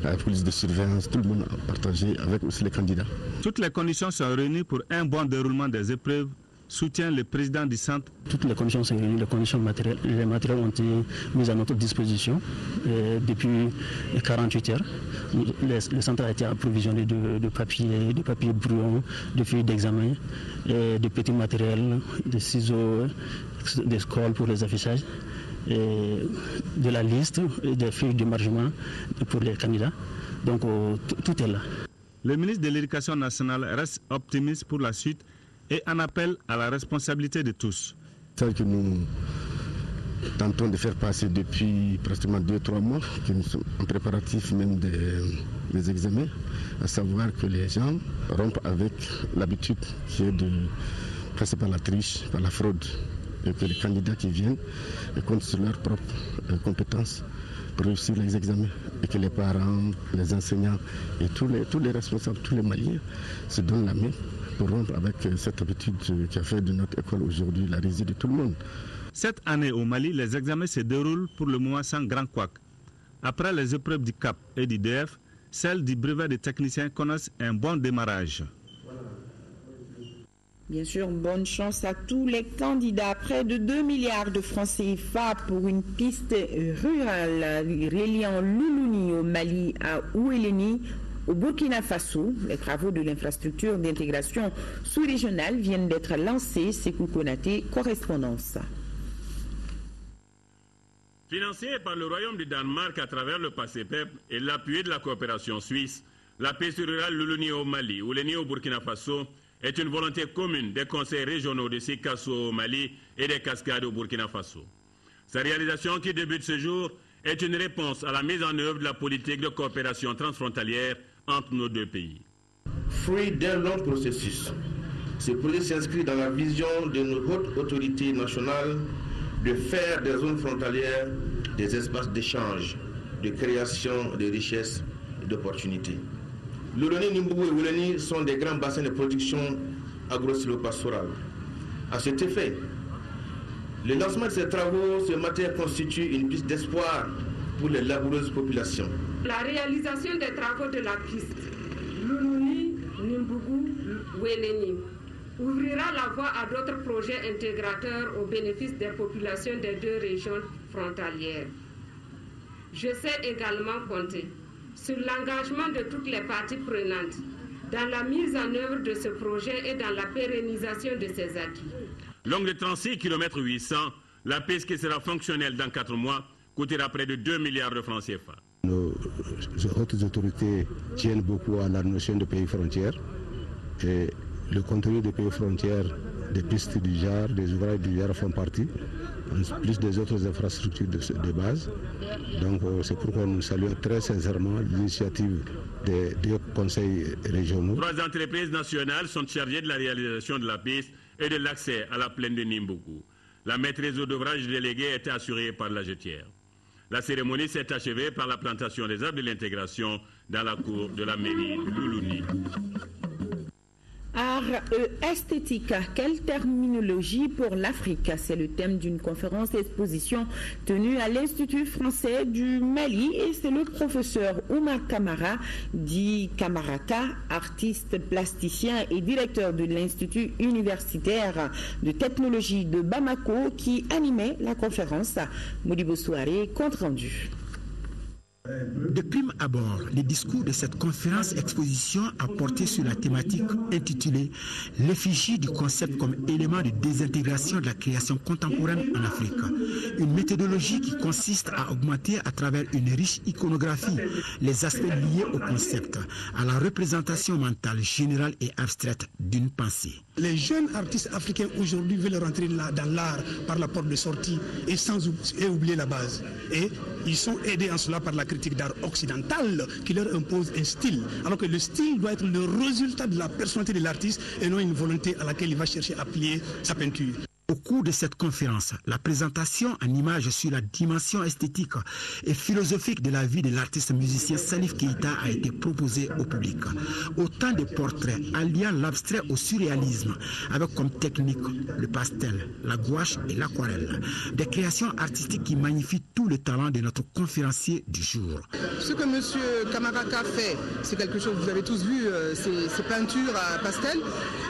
la police de surveillance, tout le monde a partagé avec aussi les candidats. Toutes les conditions sont réunies pour un bon déroulement des épreuves, soutient le président du centre. Toutes les conditions sont réunies, les conditions matérielles, les matériels ont été mis à notre disposition depuis 48 heures. Le centre a été approvisionné de papier brouillon, de feuilles d'examen, de petits matériels, de ciseaux, des scores pour les affichages. Et de la liste et des feuilles de margement pour les candidats. Donc tout est là. Le ministre de l'Éducation nationale reste optimiste pour la suite et en appelle à la responsabilité de tous. C'est ce que nous tentons de faire passer depuis pratiquement 2-3 mois, que nous sommes en préparatif même des examens, à savoir que les gens rompent avec l'habitude qui est de passer par la triche, par la fraude. Et que les candidats qui viennent comptent sur leurs propres compétences pour réussir les examens et que les parents, les enseignants et tous les responsables, tous les Maliens se donnent la main pour rompre avec cette habitude qui a fait de notre école aujourd'hui la risée de tout le monde. Cette année au Mali, les examens se déroulent pour le moment sans grand couac. Après les épreuves du CAP et du DF, celles du brevet de technicien connaissent un bon démarrage. Bien sûr, bonne chance à tous les candidats. Près de 2 milliards de francs CFA pour une piste rurale reliant Loulouni au Mali à Oueleni au Burkina Faso. Les travaux de l'infrastructure d'intégration sous-régionale viennent d'être lancés. Sékou Konaté, correspondance. Financé par le Royaume du Danemark à travers le PACEPEP et l'appui de la coopération suisse, la piste rurale Loulouni au Mali, Oueleni au Burkina Faso, est une volonté commune des conseils régionaux de Sikasso au Mali et des Cascades au Burkina Faso. Sa réalisation qui débute ce jour est une réponse à la mise en œuvre de la politique de coopération transfrontalière entre nos deux pays. Fruit d'un long processus, ce projet s'inscrit dans la vision de nos hautes autorités nationales de faire des zones frontalières des espaces d'échange, de création de richesses et d'opportunités. Loulouni, Nimbougou et Oueleni sont des grands bassins de production agro-sylvo-pastoral. À cet effet, le lancement de ces travaux ce matin constitue une piste d'espoir pour les laboureuses populations. La réalisation des travaux de la piste Luluni, Nimbougou, Weleni ouvrira la voie à d'autres projets intégrateurs au bénéfice des populations des deux régions frontalières. Je sais également compter sur l'engagement de toutes les parties prenantes dans la mise en œuvre de ce projet et dans la pérennisation de ses acquis. Longue de 36 km 800, la piste qui sera fonctionnelle dans 4 mois coûtera près de 2 milliards de francs CFA. Nos hautes autorités tiennent beaucoup à la notion de pays frontières et le contenu des pays frontières, des pistes du genre, des ouvrages du genre font partie, en plus des autres infrastructures de base. Donc c'est pourquoi nous saluons très sincèrement l'initiative des deux conseils régionaux. 3 entreprises nationales sont chargées de la réalisation de la piste et de l'accès à la plaine de Nimbougou. La maîtrise d'ouvrage déléguée était assurée par la jetière. La cérémonie s'est achevée par la plantation des arbres de l'intégration dans la cour de la mairie de Luluni. Art et esthétique, quelle terminologie pour l'Afrique? C'est le thème d'une conférence d'exposition tenue à l'Institut français du Mali et c'est le professeur Oumar Kamara, dit Kamaraka, artiste plasticien et directeur de l'Institut universitaire de technologie de Bamako qui animait la conférence. Modibo Souare, compte rendu. De prime abord, le discours de cette conférence-exposition a porté sur la thématique intitulée « L'effigie du concept comme élément de désintégration de la création contemporaine en Afrique ». Une méthodologie qui consiste à augmenter à travers une riche iconographie les aspects liés au concept, à la représentation mentale générale et abstraite d'une pensée. Les jeunes artistes africains aujourd'hui veulent rentrer dans l'art par la porte de sortie et oublier la base. Et ils sont aidés en cela par la critique d'art occidentale qui leur impose un style. Alors que le style doit être le résultat de la personnalité de l'artiste et non une volonté à laquelle il va chercher à plier sa peinture. Au cours de cette conférence, la présentation en images sur la dimension esthétique et philosophique de la vie de l'artiste musicien Salif Keïta a été proposée au public. Autant de portraits alliant l'abstrait au surréalisme, avec comme technique le pastel, la gouache et l'aquarelle. Des créations artistiques qui magnifient tout le talent de notre conférencier du jour. Ce que M. Kamaraka fait, c'est quelque chose, vous avez tous vu, ces peintures à pastel,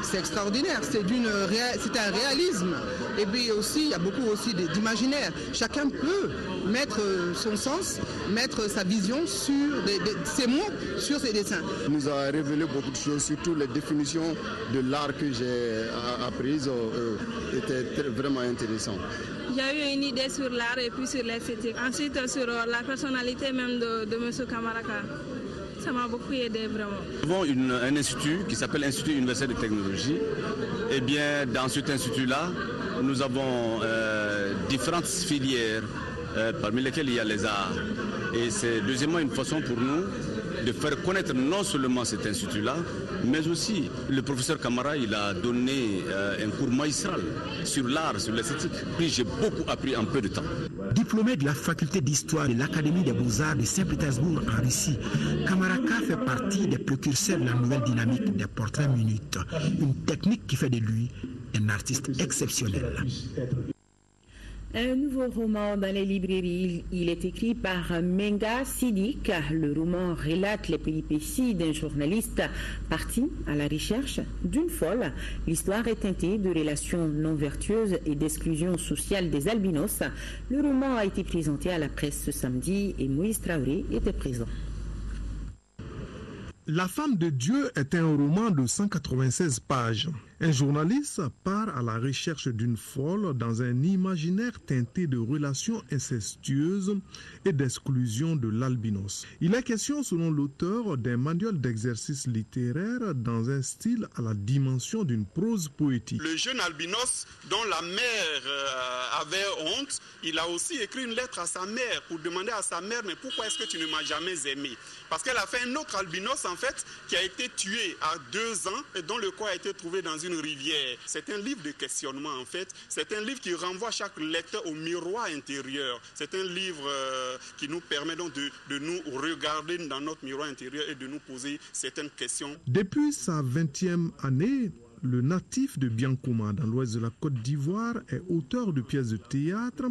c'est extraordinaire, c'est un réalisme. Et puis aussi, il y a beaucoup aussi d'imaginaire. Chacun peut mettre son sens, mettre sa vision sur ses mots, sur ses dessins. Il nous a révélé beaucoup de choses, surtout les définitions de l'art que j'ai apprises étaient vraiment intéressantes. J'ai eu une idée sur l'art et puis sur l'esthétique. Ensuite, sur la personnalité même de M. Kamaraka. Ça m'a beaucoup aidé vraiment. Nous avons un institut qui s'appelle l'Institut universitaire de technologie. Et bien, dans cet institut-là, nous avons différentes filières, parmi lesquelles il y a les arts. Et c'est deuxièmement une façon pour nous de faire connaître non seulement cet institut-là, mais aussi le professeur Kamara, il a donné un cours magistral sur l'art, sur l'esthétique. Puis j'ai beaucoup appris en peu de temps. Diplômé de la faculté d'histoire de l'Académie des Beaux-Arts de Saint-Pétersbourg en Russie, Kamaraka fait partie des précurseurs de la nouvelle dynamique des portraits minutes, une technique qui fait de lui un artiste exceptionnel. Un nouveau roman dans les librairies, il est écrit par Menga Sidik. Le roman relate les péripéties d'un journaliste parti à la recherche d'une folle. L'histoire est teintée de relations non vertueuses et d'exclusion sociale des albinos. Le roman a été présenté à la presse ce samedi et Moïse Traoré était présent. La femme de Dieu est un roman de 196 pages. Un journaliste part à la recherche d'une folle dans un imaginaire teinté de relations incestueuses et d'exclusion de l'albinos. Il est question, selon l'auteur, d'un manuel d'exercice littéraire dans un style à la dimension d'une prose poétique. Le jeune albinos dont la mère avait honte, il a aussi écrit une lettre à sa mère pour demander à sa mère « Mais pourquoi est-ce que tu ne m'as jamais aimé ?» Parce qu'elle a fait un autre albinos, en fait, qui a été tué à 2 ans et dont le corps a été trouvé dans une rivière. C'est un livre de questionnement, en fait. C'est un livre qui renvoie chaque lecteur au miroir intérieur. C'est un livre qui nous permet donc de nous regarder dans notre miroir intérieur et de nous poser certaines questions. Depuis sa 20e année, le natif de Biancouma, dans l'ouest de la Côte d'Ivoire, est auteur de pièces de théâtre,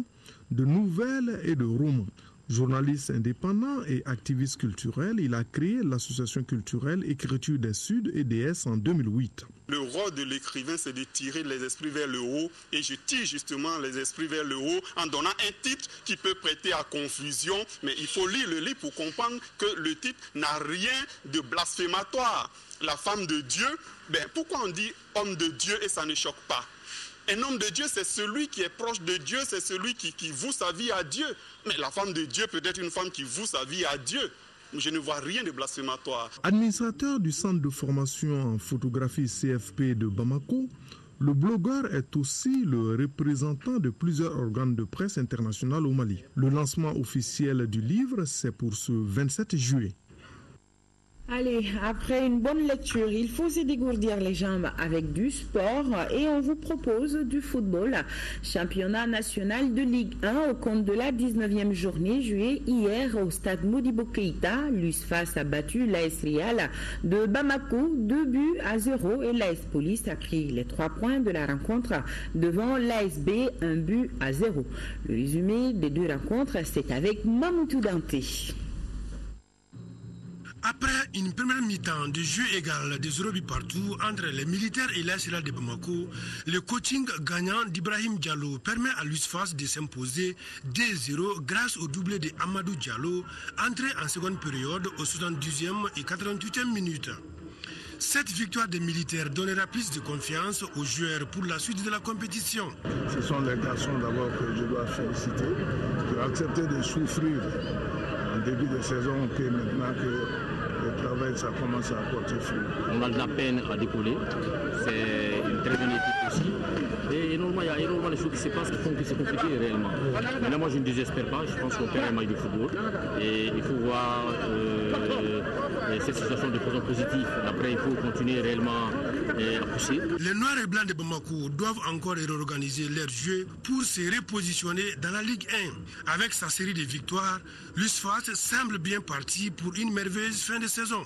de nouvelles et de romans. Journaliste indépendant et activiste culturel, il a créé l'association culturelle Écriture des Sud et des Est en 2008. Le rôle de l'écrivain, c'est de tirer les esprits vers le haut, et je tire justement les esprits vers le haut en donnant un titre qui peut prêter à confusion, mais il faut lire le livre pour comprendre que le titre n'a rien de blasphématoire. La femme de Dieu, pourquoi on dit homme de Dieu et ça ne choque pas? Un homme de Dieu, c'est celui qui est proche de Dieu, c'est celui qui voue sa vie à Dieu. Mais la femme de Dieu peut être une femme qui voue sa vie à Dieu. Je ne vois rien de blasphématoire. Administrateur du centre de formation en photographie CFP de Bamako, le blogueur est aussi le représentant de plusieurs organes de presse internationaux au Mali. Le lancement officiel du livre, c'est pour ce 27 juillet. Allez, après une bonne lecture, il faut se dégourdir les jambes avec du sport et on vous propose du football. Championnat national de Ligue 1 au compte de la 19e journée jouée hier au stade Modibo Keïta. L'USFAS a battu l'AS Real de Bamako 2-0 et l'AS Police a pris les 3 points de la rencontre devant l'ASB 1-0. Le résumé des 2 rencontres, c'est avec Mamoutou Danté. Après une première mi-temps de jeu égal de 0 but partout entre les militaires et l'AS Real de Bamako, le coaching gagnant d'Ibrahim Diallo permet à l'USFAS de s'imposer 2-0 grâce au doublé de Amadou Diallo, entré en seconde période aux 72e et 88e minutes. Cette victoire des militaires donnera plus de confiance aux joueurs pour la suite de la compétition. Ce sont les garçons d'abord que je dois féliciter, qui ont accepté de souffrir en début de saison, que maintenant que le travail ça commence à porter fruit. On a de la peine à décoller, c'est une très bonne équipe aussi. Et énormément, il y a énormément de choses qui se passent qui font que c'est compliqué réellement. Maintenant, moi je ne désespère pas, je pense qu'on perd un match de football. Et il faut voir cette situation de façon positive. Après, il faut continuer réellement à pousser. Les Noirs et Blancs de Bamako doivent encore réorganiser leur jeu pour se repositionner dans la Ligue 1. Avec sa série de victoires, l'USFAS semble bien parti pour une merveilleuse fin de saison.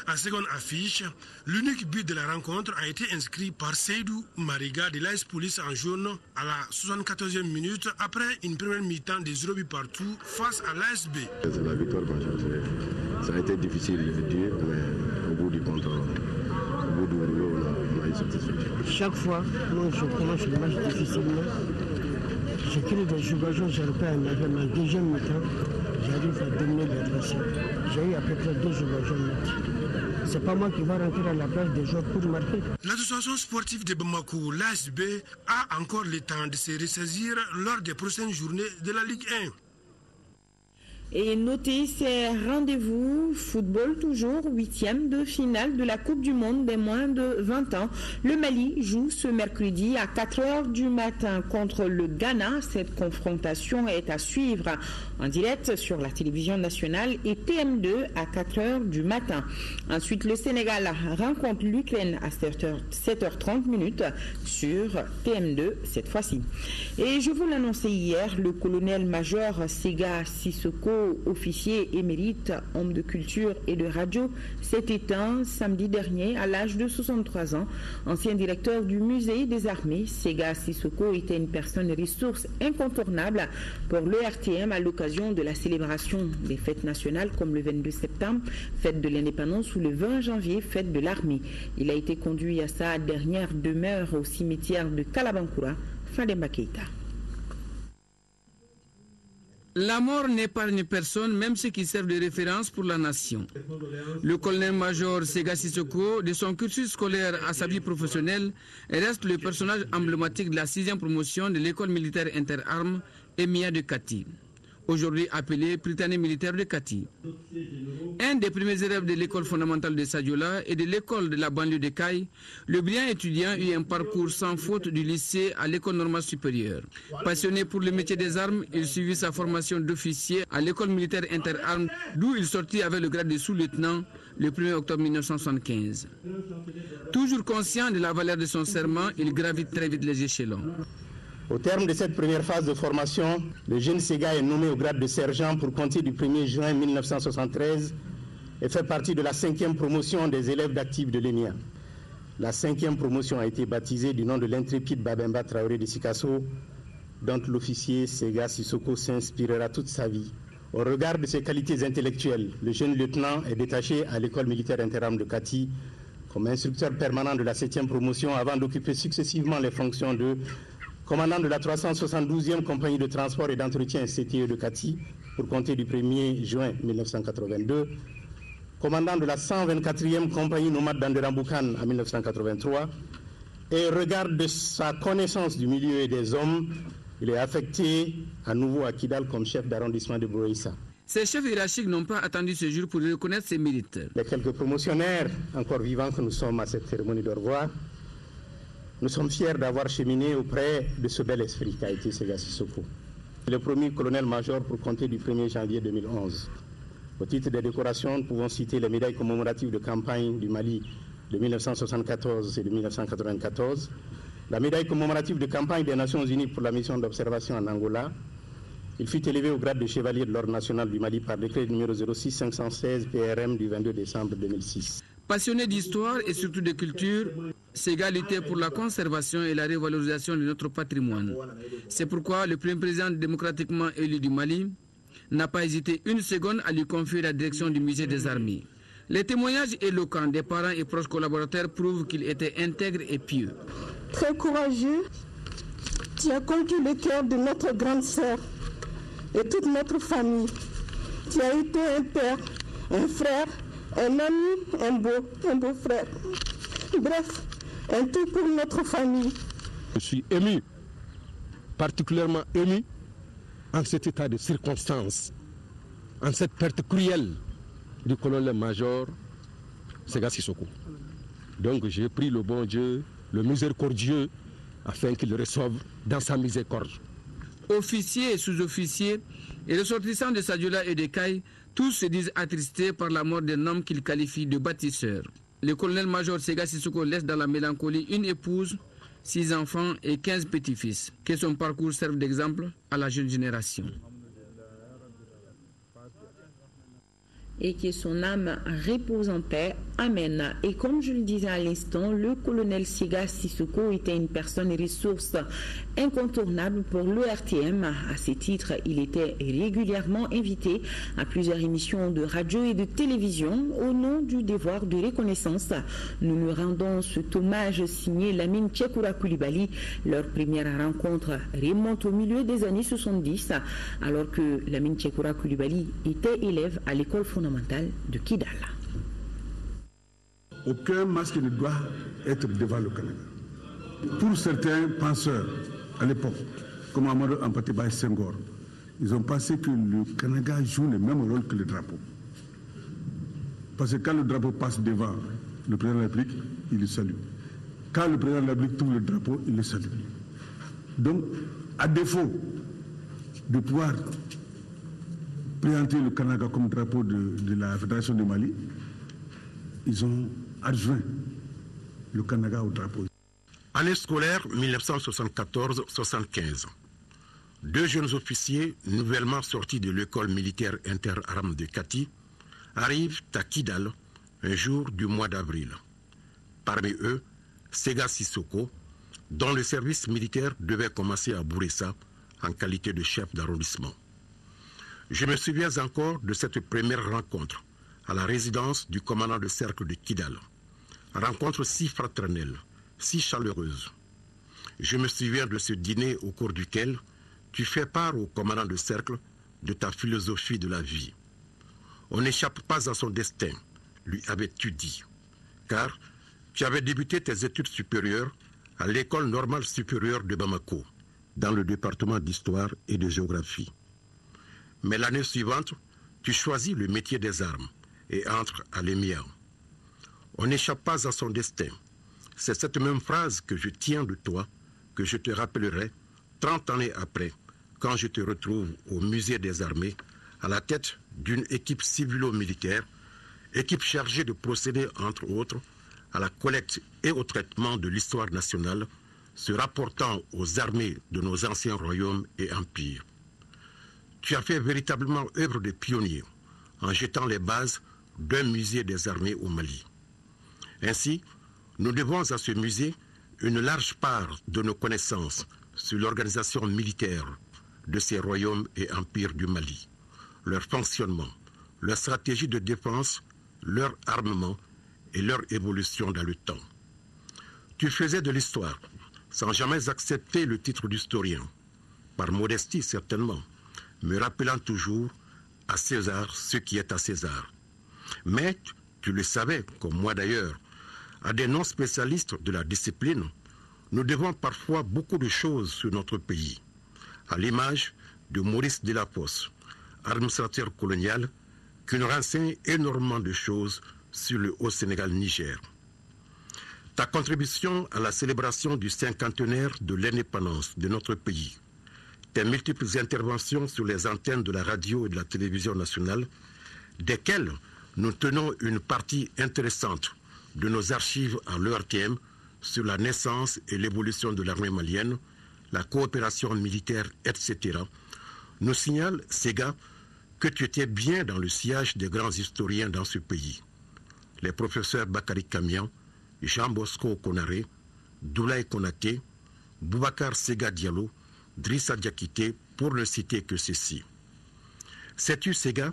En seconde affiche, l'unique but de la rencontre a été inscrit par Seydou Mariga de l'AS Police en jaune à la 74e minute après une première mi-temps de 0 but partout face à l'ASB. La victoire, ça a été difficile de dire, mais au bout du compte, au bout du rouleau, on a eu satisfaction. Chaque fois, moi je commence le match difficilement. Je crée des occasions, je repère ma deuxième mi-temps, j'arrive à dominer l'adversaire. J'ai eu à peu près 2 occasions nettes. C'est pas moi qui va rentrer à la place des joueurs pour marquer. L'association sportive de Bamako, l'ASB, a encore le temps de se ressaisir lors des prochaines journées de la Ligue 1. Et notez ces rendez-vous football toujours 8e de finale de la Coupe du Monde des moins de 20 ans. Le Mali joue ce mercredi à 4h du matin contre le Ghana. Cette confrontation est à suivre en direct sur la télévision nationale et TM2 à 4h du matin. Ensuite, le Sénégal rencontre l'Ukraine à 7h30 sur TM2 cette fois-ci. Et je vous l'annonçais hier, le colonel-major Sega Sissoko, officier émérite, homme de culture et de radio, s'est éteint samedi dernier à l'âge de 63 ans. Ancien directeur du musée des armées, Sega Sissoko était une personne ressource incontournable pour le RTM à l'occasion de la célébration des fêtes nationales comme le 22 septembre, fête de l'indépendance, ou le 20 janvier, fête de l'armée. Il a été conduit à sa dernière demeure au cimetière de Kalabankoura, Fademba Keïta. La mort n'épargne personne, même ceux qui servent de référence pour la nation. Le colonel-major Sega Sissoko, de son cursus scolaire à sa vie professionnelle, reste le personnage emblématique de la 6e promotion de l'école militaire interarmes EMIA de Kati, aujourd'hui appelée Prytanée militaire de Kati. Un des premiers élèves de l'école fondamentale de Sadiola et de l'école de la banlieue de Caille, le brillant étudiant eut un parcours sans faute du lycée à l'école normale supérieure. Passionné pour le métier des armes, il suivit sa formation d'officier à l'école militaire interarmes, d'où il sortit avec le grade de sous-lieutenant le 1er octobre 1975. Toujours conscient de la valeur de son serment, il gravit très vite les échelons. Au terme de cette première phase de formation, le jeune Sega est nommé au grade de sergent pour compter du 1er juin 1973 et fait partie de la 5e promotion des élèves d'actifs de l'ENIA. La 5e promotion a été baptisée du nom de l'intrépide Babemba Traoré de Sikasso, dont l'officier Sega Sissoko s'inspirera toute sa vie. Au regard de ses qualités intellectuelles, le jeune lieutenant est détaché à l'école militaire interarmes de Kati comme instructeur permanent de la 7e promotion avant d'occuper successivement les fonctions de commandant de la 372e compagnie de transport et d'entretien CTE de Kati pour compter du 1er juin 1982, commandant de la 124e compagnie nomade d'Anderamboukan en 1983, et au regard de sa connaissance du milieu et des hommes, il est affecté à nouveau à Kidal comme chef d'arrondissement de Bouraïssa. Ces chefs hiérarchiques n'ont pas attendu ce jour pour reconnaître ses mérites. Les quelques promotionnaires encore vivants que nous sommes à cette cérémonie de revoir, nous sommes fiers d'avoir cheminé auprès de ce bel esprit qu'a été Sega Sissoko. Le premier colonel-major pour compter du 1er janvier 2011. Au titre des décorations, nous pouvons citer les médailles commémoratives de campagne du Mali de 1974 et de 1994, la médaille commémorative de campagne des Nations Unies pour la mission d'observation en Angola. Il fut élevé au grade de chevalier de l'Ordre national du Mali par décret numéro 06-516 PRM du 22 décembre 2006. Passionné d'histoire et surtout de culture, Sega luttait pour la conservation et la revalorisation de notre patrimoine. C'est pourquoi le premier président démocratiquement élu du Mali n'a pas hésité une seconde à lui confier la direction du musée des armées. Les témoignages éloquents des parents et proches collaborateurs prouvent qu'il était intègre et pieux. Très courageux, tu as conquis le cœur de notre grande sœur et toute notre famille. Tu as été un père, un frère, un ami, un beau frère. Bref, un tout pour notre famille. Je suis ému, particulièrement ému, en cet état de circonstance, en cette perte cruelle du colonel-major Sega Sissoko. Donc j'ai pris le bon Dieu, le miséricordieux, afin qu'il le reçoive dans sa miséricorde. Officiers et sous-officiers, et ressortissants de Sadiola et de Caille, tous se disent attristés par la mort d'un homme qu'ils qualifient de bâtisseur. Le colonel-major Sega Sissoko laisse dans la mélancolie une épouse, 6 enfants et 15 petits-fils. Que son parcours serve d'exemple à la jeune génération. Et que son âme repose en paix. Amen. Et comme je le disais à l'instant, le colonel Sega Sissoko était une personne ressource incontournable pour l'ORTM. À ce titre, il était régulièrement invité à plusieurs émissions de radio et de télévision au nom du devoir de reconnaissance. Nous lui rendons cet hommage signé Lamine Tchekoura Koulibaly. Leur première rencontre remonte au milieu des années 70, alors que Lamine Tchekoura Koulibaly était élève à l'école fondamentale de Kidal. Aucun masque ne doit être devant le Canada. Pour certains penseurs, à l'époque, comme Amadou Ampateba et Senghor, ils ont pensé que le Canada joue le même rôle que le drapeau. Parce que quand le drapeau passe devant le président de la République, il le salue. Quand le président de la République trouve le drapeau, il le salue. Donc, à défaut de pouvoir présenter le Canada comme drapeau de la Fédération du Mali, ils ont adjoint le Canada au drapeau. Année scolaire 1974-75. 2 jeunes officiers nouvellement sortis de l'école militaire interarmes de Kati arrivent à Kidal un jour du mois d'avril. Parmi eux, Sega Sissoko, dont le service militaire devait commencer à Bouraïssa en qualité de chef d'arrondissement. Je me souviens encore de cette première rencontre à la résidence du commandant de cercle de Kidal. Rencontre si fraternelle, si chaleureuse. Je me souviens de ce dîner au cours duquel tu fais part au commandant de cercle de ta philosophie de la vie. On n'échappe pas à son destin, lui avais-tu dit, car tu avais débuté tes études supérieures à l'école normale supérieure de Bamako, dans le département d'histoire et de géographie. Mais l'année suivante, tu choisis le métier des armes et entres à l'EMIA. On n'échappe pas à son destin. C'est cette même phrase que je tiens de toi, que je te rappellerai 30 années après, quand je te retrouve au musée des armées, à la tête d'une équipe civilo-militaire, équipe chargée de procéder, entre autres, à la collecte et au traitement de l'histoire nationale, se rapportant aux armées de nos anciens royaumes et empires. Tu as fait véritablement œuvre de pionnier, en jetant les bases d'un musée des armées au Mali. Ainsi, Nous devons à ce musée une large part de nos connaissances sur l'organisation militaire de ces royaumes et empires du Mali, leur fonctionnement, leur stratégie de défense, leur armement et leur évolution dans le temps. Tu faisais de l'histoire sans jamais accepter le titre d'historien, par modestie certainement, me rappelant toujours à César ce qui est à César. Mais tu le savais, comme moi d'ailleurs, à des non-spécialistes de la discipline, nous devons parfois beaucoup de choses sur notre pays, à l'image de Maurice Delafosse, administrateur colonial, qui nous renseigne énormément de choses sur le Haut-Sénégal-Niger. Ta contribution à la célébration du cinquantenaire de l'indépendance de notre pays, tes multiples interventions sur les antennes de la radio et de la télévision nationale, desquelles nous tenons une partie intéressante de nos archives à l'ERTM sur la naissance et l'évolution de l'armée malienne, la coopération militaire, etc., nous signale, Séga, que tu étais bien dans le sillage des grands historiens dans ce pays. Les professeurs Bakary Kamian, Jean Bosco Konaré, Doulaye Konaté, Boubacar Séga Diallo, Drissa Diakité, pour ne citer que ceci. Sais-tu, Séga,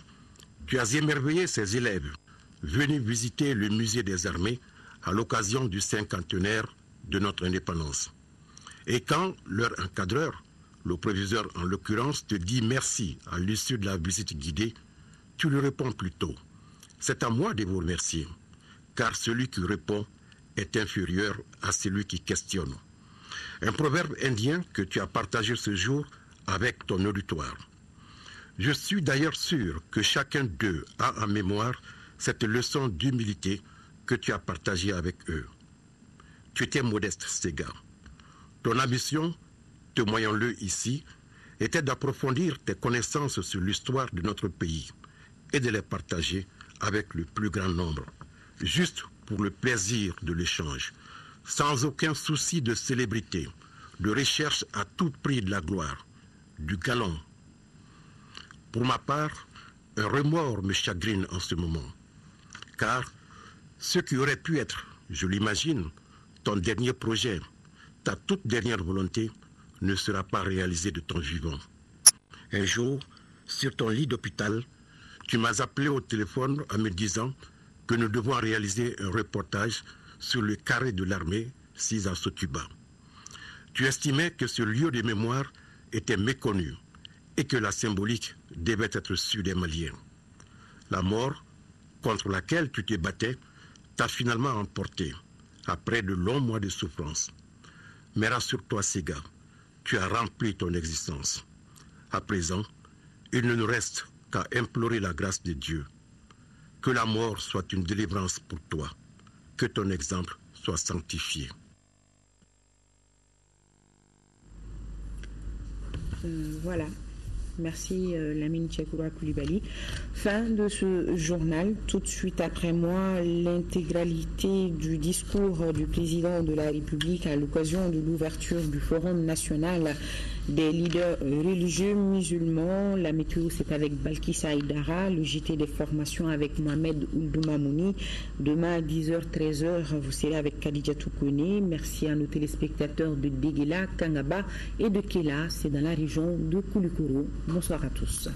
tu as émerveillé ces élèves venus visiter le musée des armées à l'occasion du cinquantenaire de notre indépendance. Et quand leur encadreur, le proviseur en l'occurrence, te dit merci à l'issue de la visite guidée, tu lui réponds plutôt. C'est à moi de vous remercier, car celui qui répond est inférieur à celui qui questionne. Un proverbe indien que tu as partagé ce jour avec ton auditoire. Je suis d'ailleurs sûr que chacun d'eux a en mémoire cette leçon d'humilité que tu as partagée avec eux. Tu étais modeste, Séga. Ton ambition, témoignons-le ici, était d'approfondir tes connaissances sur l'histoire de notre pays et de les partager avec le plus grand nombre, juste pour le plaisir de l'échange, sans aucun souci de célébrité, de recherche à tout prix de la gloire, du galon. Pour ma part, un remords me chagrine en ce moment, car ce qui aurait pu être, je l'imagine, ton dernier projet, ta toute dernière volonté, ne sera pas réalisée de ton vivant. Un jour, sur ton lit d'hôpital, tu m'as appelé au téléphone en me disant que nous devons réaliser un reportage sur le carré de l'armée, sis à Sotuba. Tu estimais que ce lieu de mémoire était méconnu et que la symbolique devait être sue des Maliens. La mort, contre laquelle tu te battais, t'a finalement emporté, après de longs mois de souffrance. Mais rassure-toi, Séga, tu as rempli ton existence. À présent, il ne nous reste qu'à implorer la grâce de Dieu. Que la mort soit une délivrance pour toi, que ton exemple soit sanctifié. Voilà. Merci Lamine Tchakoura Koulibaly. Fin de ce journal. Tout de suite après moi, l'intégralité du discours du président de la République à l'occasion de l'ouverture du Forum national des leaders religieux musulmans. La météo, c'est avec Balkissa Aïdara. Le JT des formations avec Mohamed Ouldouma-Mouni. Demain à 10h, 13h, vous serez avec Khadija Toukouné. Merci à nos téléspectateurs de Déguéla, Kangaba et de Kéla. C'est dans la région de Koulikoro. Bonsoir à tous.